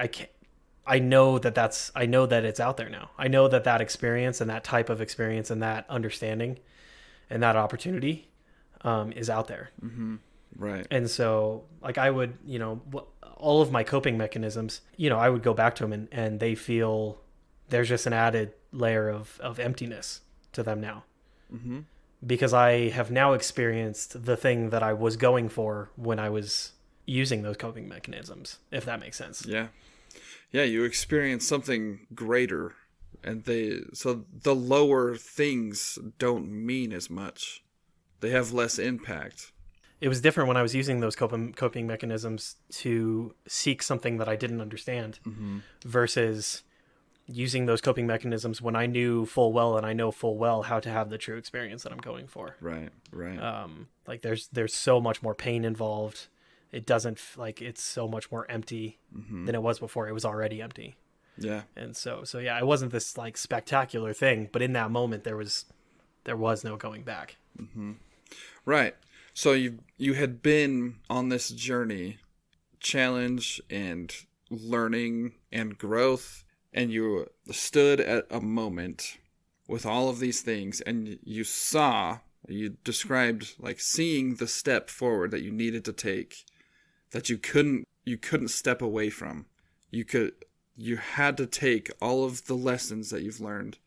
I know that it's out there now. I know that experience and that type of experience and that understanding and that opportunity is out there. Mm-hmm. Right. And so like I would, all of my coping mechanisms, I would go back to them and they feel there's just an added layer of emptiness to them now. Mm-hmm. Because I have now experienced the thing that I was going for when I was using those coping mechanisms, if that makes sense. Yeah. Yeah, you experience something greater, and so the lower things don't mean as much. They have less impact. it was different when I was using those coping mechanisms to seek something that I didn't understand versus using those coping mechanisms when I knew full well, and I know full well how to have the true experience that I'm going for. Right. Like there's so much more pain involved. It doesn't like it's so much more empty than it was before. It was already empty. Yeah. And so yeah, it wasn't this like spectacular thing, but in that moment there was no going back. Right. So you had been on this journey, challenge and learning and growth, and you stood at a moment with all of these things, and you described like seeing the step forward that you needed to take, that you couldn't step away from. You had to take all of the lessons that you've learned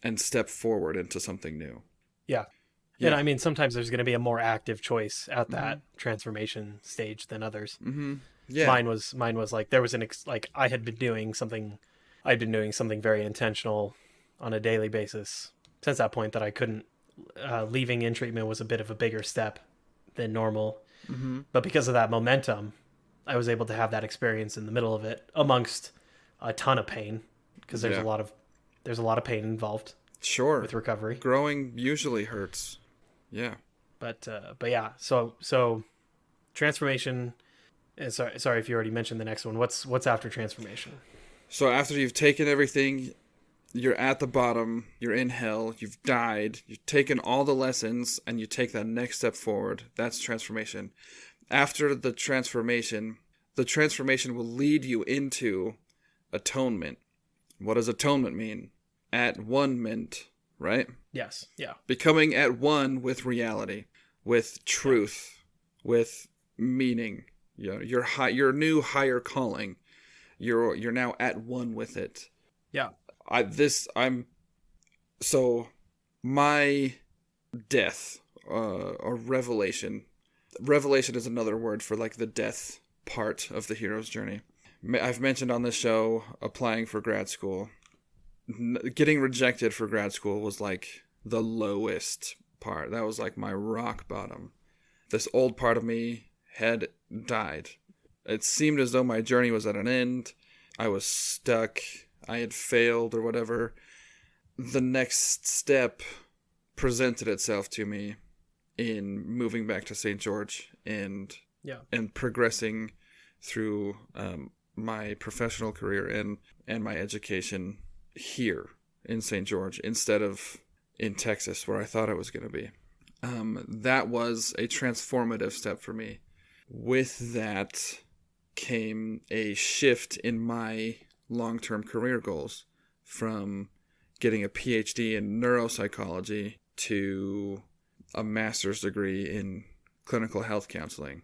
and step forward into something new. Yeah. And I mean, sometimes there's going to be a more active choice at that transformation stage than others. Yeah. Mine was like, there was like I had been doing something very intentional on a daily basis since that point that I couldn't, leaving in treatment was a bit of a bigger step than normal. But because of that momentum, I was able to have that experience in the middle of it amongst a ton of pain, because there's a lot of pain involved. Sure. With recovery. Growing usually hurts. Yeah. But yeah, so transformation. Sorry if you already mentioned the next one. What's after transformation? So after you've taken everything, you're at the bottom, you're in hell, you've died, you've taken all the lessons, and you take that next step forward. That's transformation. After the transformation will lead you into atonement. What does atonement mean? At one-ment, right? Yes. Yeah. Becoming at one with reality, with truth, with meaning. You know, your new higher calling. You're now at one with it. Yeah. So my death, or revelation. Revelation is another word for like the death part of the hero's journey. I've mentioned on this show applying for grad school. Getting rejected for grad school was like the lowest part. That was like my rock bottom. This old part of me had died. It seemed as though my journey was at an end. I was stuck. I had failed or whatever. The next step presented itself to me in moving back to St. George and progressing through my professional career and my education here in St. George instead of in Texas where I thought I was going to be. That was a transformative step for me. With that came a shift in my long-term career goals from getting a PhD in neuropsychology to a master's degree in clinical health counseling.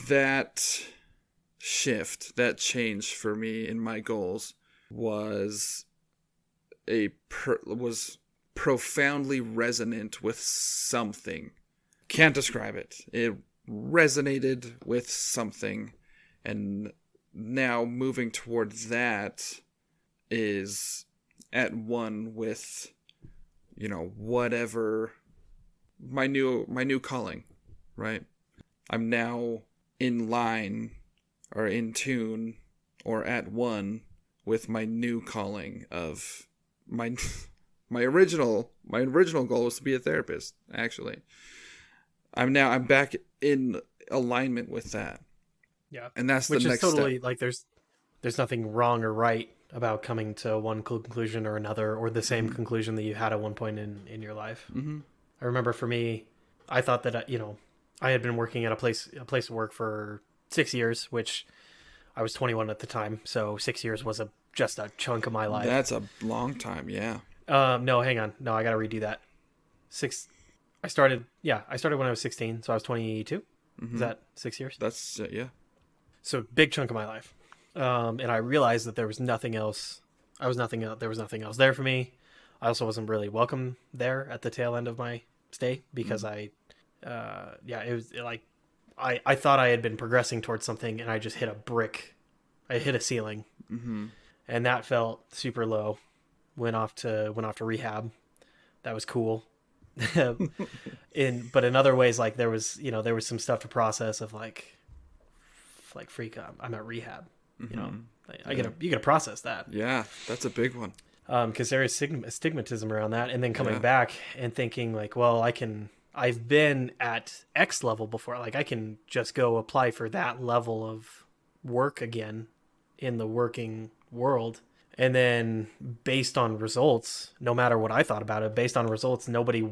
That shift, that change for me in my goals was profoundly resonant with something. Can't describe it. It resonated with something, and now moving towards that is at one with, whatever my new calling, right? I'm now in line or in tune or at one with my new calling of my original goal was to be a therapist, actually. I'm back in alignment with that. Yeah. And that's Which the is next totally step. like there's nothing wrong or right about coming to one conclusion or another, or the same conclusion that you had at one point in your life. Mm-hmm. I remember for me, I thought that, I had been working at a place of work for 6 years, which I was 21 at the time. So 6 years was just a chunk of my life. That's a long time. Yeah. No, hang on. No, I got to redo that. I started when I was 16. So I was 22. Mm-hmm. Is that 6 years? That's, yeah. So big chunk of my life. And I realized that there was nothing else. There was nothing else there for me. I also wasn't really welcome there at the tail end of my stay because it was like, I thought I had been progressing towards something and I just hit a brick. I hit a ceiling, and that felt super low. Went off to rehab. That was cool. but in other ways, like there was some stuff to process of like freak, I'm at rehab, you gotta process that. Yeah, that's a big one. Because there is stigmatism around that, and then coming back and thinking like, well, I've been at X level before, like I can just go apply for that level of work again in the working world. And then based on results, no matter what I thought about it, based on results, nobody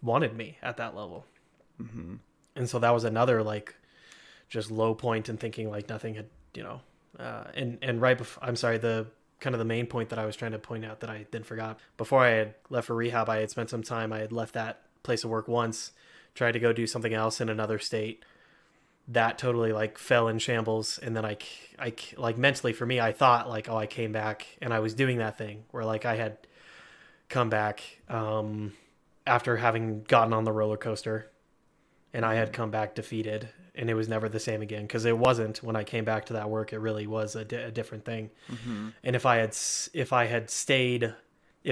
wanted me at that level. Mm-hmm. And so that was another like just low point in thinking like nothing had, and right before, I'm sorry, the kind of the main point that I was trying to point out that I then forgot. Before I had left for rehab, I had spent some time, I had left that place of work once, tried to go do something else in another state. That totally like fell in shambles. And then I like mentally for me, I thought like, oh, I came back and I was doing that thing where like I had come back after having gotten on the roller coaster, and I had come back defeated, and it was never the same again, because it wasn't. When I came back to that work, it really was a different thing. Mm-hmm. And if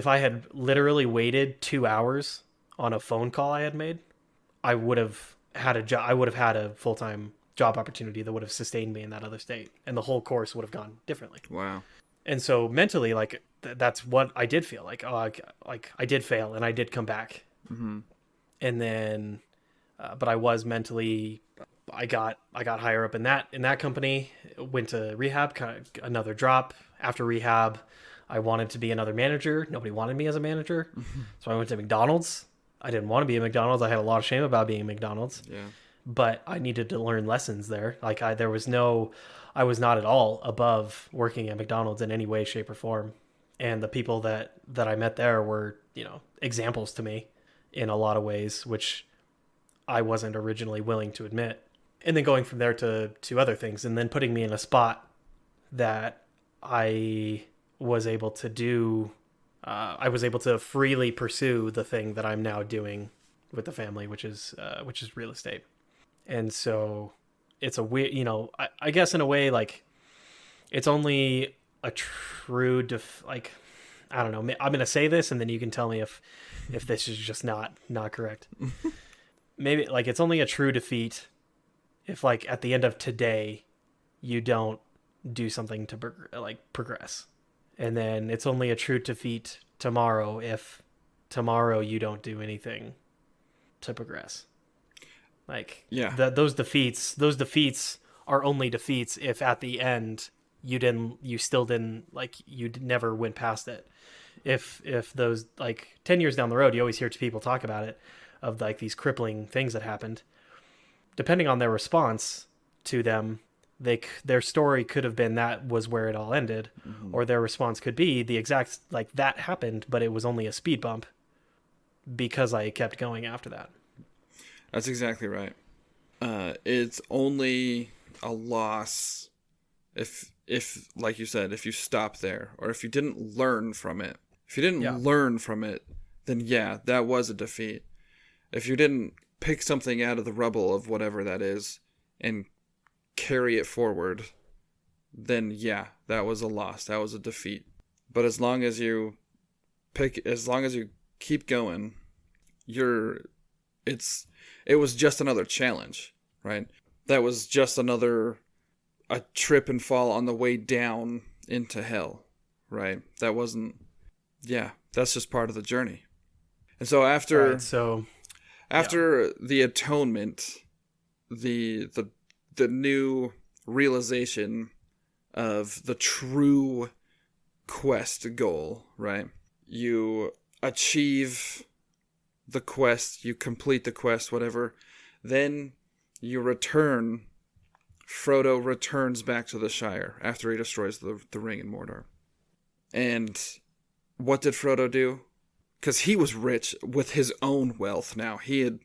I had literally waited 2 hours on a phone call I had made, I would have had a job. I would have had a full-time job opportunity that would have sustained me in that other state, and the whole course would have gone differently. Wow. And so mentally, like that's what I did feel like. Oh, like I did fail, and I did come back. Mm-hmm. And then, but I was mentally, I got higher up in that company. Went to rehab, kind of another drop. After rehab, I wanted to be another manager. Nobody wanted me as a manager, so I went to McDonald's. I didn't want to be at McDonald's. I had a lot of shame about being at McDonald's. Yeah. But I needed to learn lessons there. Like I was not at all above working at McDonald's in any way, shape, or form. And the people that I met there were, examples to me in a lot of ways, which I wasn't originally willing to admit. And then going from there to other things, and then putting me in a spot that I was able to do. I was able to freely pursue the thing that I'm now doing with the family, which is real estate. And so it's a weird, I guess in a way, like it's only a true, I don't know. I'm going to say this and then you can tell me if this is just not correct. Maybe like it's only a true defeat if like at the end of today, you don't do something to progress. And then it's only a true defeat tomorrow if tomorrow you don't do anything to progress. Like those defeats are only defeats if at the end you still didn't like you never went past it. If those like 10 years down the road, you always hear people talk about it, of like these crippling things that happened. Depending on their response to them, their story could have been that was where it all ended, mm-hmm. or their response could be the exact like that happened, but it was only a speed bump because I kept going after that. That's exactly right. It's only a loss if like you said, if you stop there, or if you didn't learn from it. If you didn't learn from it, then that was a defeat. If you didn't pick something out of the rubble of whatever that is and carry it forward, then that was a loss. That was a defeat. But as long as you keep going, it was just another challenge, right? That was just a trip and fall on the way down into hell, right? That wasn't, that's just part of the journey. And so after the atonement, the new realization of the true quest goal, right? You achieve the quest, you complete the quest, whatever. Then you return. Frodo returns back to the Shire after he destroys the ring in Mordor. And what did Frodo do? Because he was rich with his own wealth now. He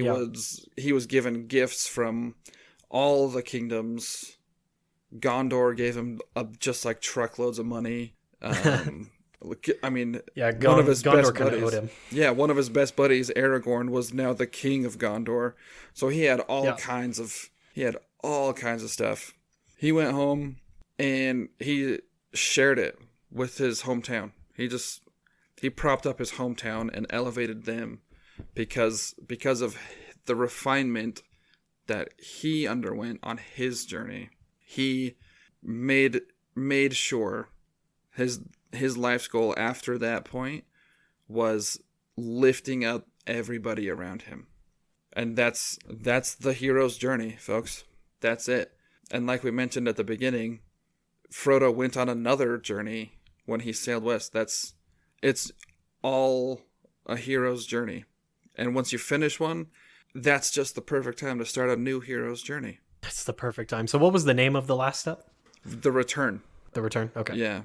was given gifts from all the kingdoms. Gondor gave him just like truckloads of money. I mean, one of his best buddies. One of his best buddies, Aragorn, was now the king of Gondor. So he had all kinds of stuff. He went home and he shared it with his hometown. He propped up his hometown and elevated them because of the refinement that he underwent on his journey. He made sure his life's goal after that point was lifting up everybody around him. And that's the hero's journey, folks. That's it. And like we mentioned at the beginning, Frodo went on another journey when he sailed west. It's all a hero's journey. And once you finish one, that's just the perfect time to start a new hero's journey. That's the perfect time. So what was the name of the last step? The Return. The Return? Okay. Yeah.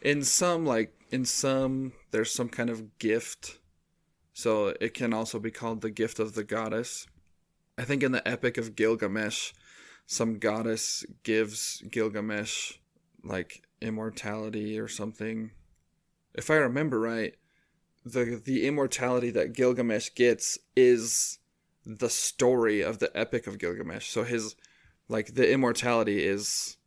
In some, there's some kind of gift. So it can also be called the gift of the goddess. I think in the Epic of Gilgamesh, some goddess gives Gilgamesh, like, immortality or something. If I remember right, the immortality that Gilgamesh gets is the story of the Epic of Gilgamesh. So his, like, the immortality is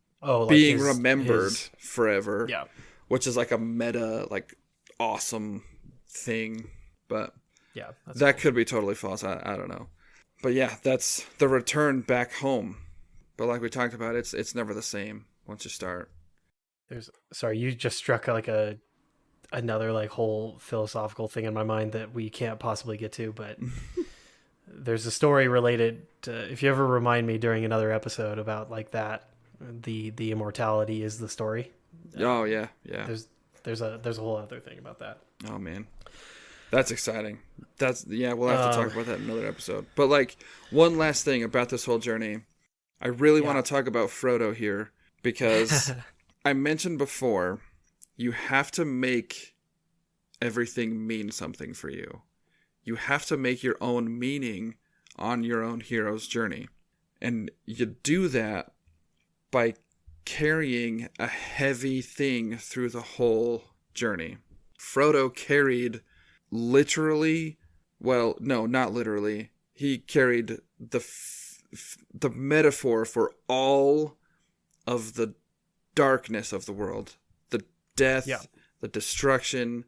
being remembered forever. Yeah. Which is like a meta, like, awesome thing. But yeah, that could be totally false. I don't know. But yeah, that's the return back home. But like we talked about, it's never the same once you start. Sorry, you just struck like another like whole philosophical thing in my mind that we can't possibly get to, but there's a story related to, if you ever remind me during another episode about like that, the immortality is the story. Oh yeah. There's a whole other thing about that. Oh man. That's exciting. We'll have to talk about that in another episode. But like, one last thing about this whole journey. I really want to talk about Frodo here because I mentioned before, you have to make everything mean something for you. You have to make your own meaning on your own hero's journey. And you do that by carrying a heavy thing through the whole journey. Frodo carried literally, well, no, not literally. He carried the metaphor for all of the darkness of the world. The death, the destruction,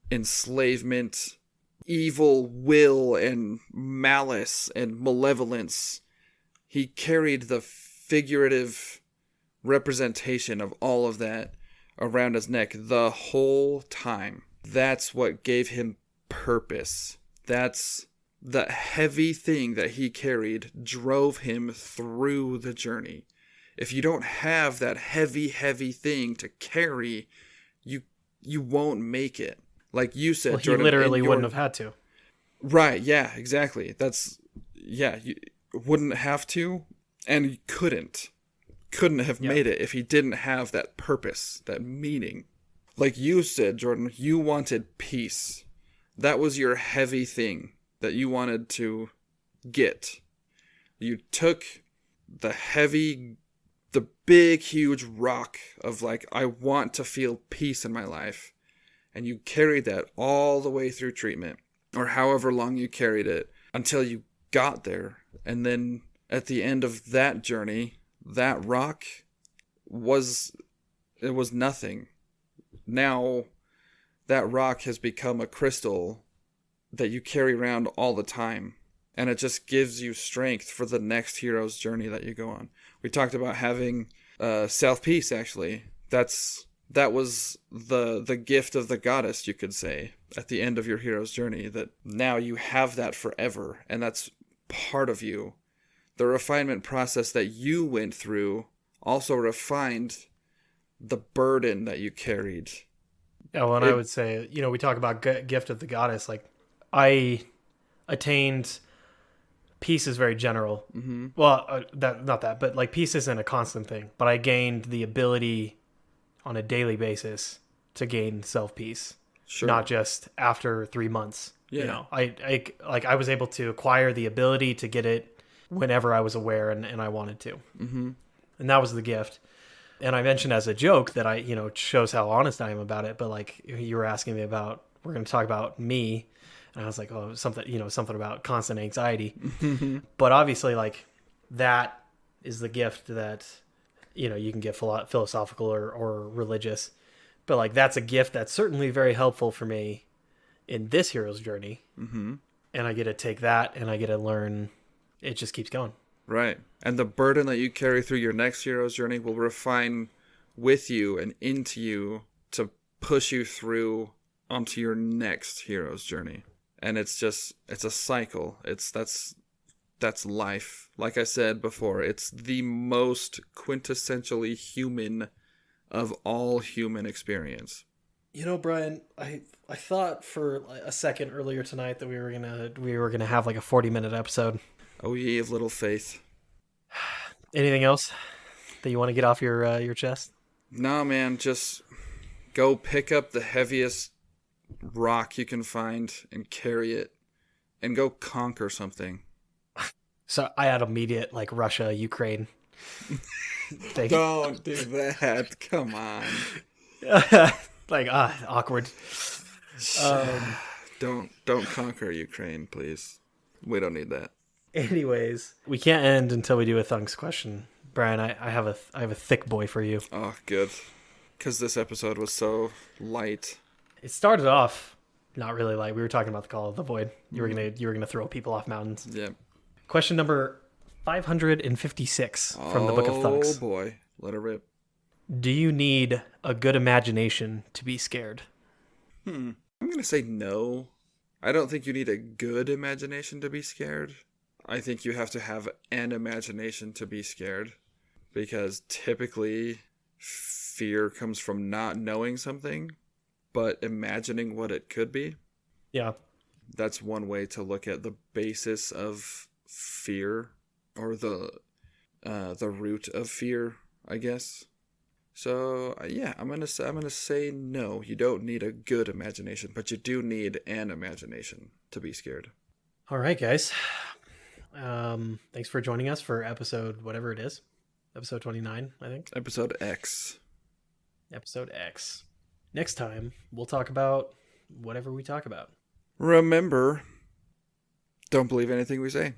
enslavement, evil will and malice and malevolence. He carried the figurative representation of all of that around his neck the whole time. That's what gave him purpose. That's the heavy thing that he carried drove him through the journey. If you don't have that heavy thing to carry, you won't make it. Like you said, well, Jordan, he literally wouldn't have had to. Right, yeah, exactly. You wouldn't have to, and he couldn't have made it if he didn't have that purpose, that meaning. Like you said, Jordan, you wanted peace. That was your heavy thing that you wanted to get. You took the big, huge rock of like, I want to feel peace in my life. And you carried that all the way through treatment, or however long you carried it, until you got there. And then at the end of that journey, that rock was nothing. Now, that rock has become a crystal that you carry around all the time. And it just gives you strength for the next hero's journey that you go on. We talked about having self-peace, actually. That was the gift of the goddess, you could say, at the end of your hero's journey. That now you have that forever, and that's part of you. The refinement process that you went through also refined the burden that you carried. Yeah, well, and I would say, we talk about gift of the goddess. Like, I attained peace is very general. Mm-hmm. Well, but like peace isn't a constant thing. But I gained the ability on a daily basis to gain self-peace. Sure. Not just after 3 months. Yeah. I was able to acquire the ability to get it whenever I was aware and I wanted to. Mm-hmm. And that was the gift. And I mentioned as a joke that it shows how honest I am about it. But like you were asking me about, we're going to talk about me. And I was like, oh, something about constant anxiety. But obviously, like, that is the gift that, you can get philosophical or religious. But, like, that's a gift that's certainly very helpful for me in this hero's journey. Mm-hmm. and I get to take that and I get to learn. It just keeps going. Right. And the burden that you carry through your next hero's journey will refine with you and into you to push you through onto your next hero's journey. And it's a cycle. That's life. Like I said before, it's the most quintessentially human of all human experience. You know, Brian, I thought for a second earlier tonight that we were gonna have like a 40-minute episode. Oh, ye of little faith. Anything else that you want to get off your chest? No, man, just go pick up the heaviest rock you can find and carry it and go conquer something. So I had immediate like Russia, Ukraine thing. Don't do that. Come on. Like awkward. Don't conquer Ukraine, please. We don't need that. Anyways, we can't end until we do a Thunks question. Brian, I have a thick boy for you. Oh, good. Because this episode was so light. It started off not really light. We were talking about the Call of the Void. You were gonna throw people off mountains. Yep. Question number 556 from the Book of Thunks. Oh boy, let her rip. Do you need a good imagination to be scared? I'm gonna say no. I don't think you need a good imagination to be scared. I think you have to have an imagination to be scared. Because typically, fear comes from not knowing something, but imagining what it could be. Yeah. That's one way to look at the basis of fear, or the root of fear, I guess. So yeah, I'm gonna say no. You don't need a good imagination, but you do need an imagination to be scared. All right, guys. Thanks for joining us for episode whatever it is. Episode 29, I think. Episode X. Episode X. Next time, we'll talk about whatever we talk about. Remember, don't believe anything we say.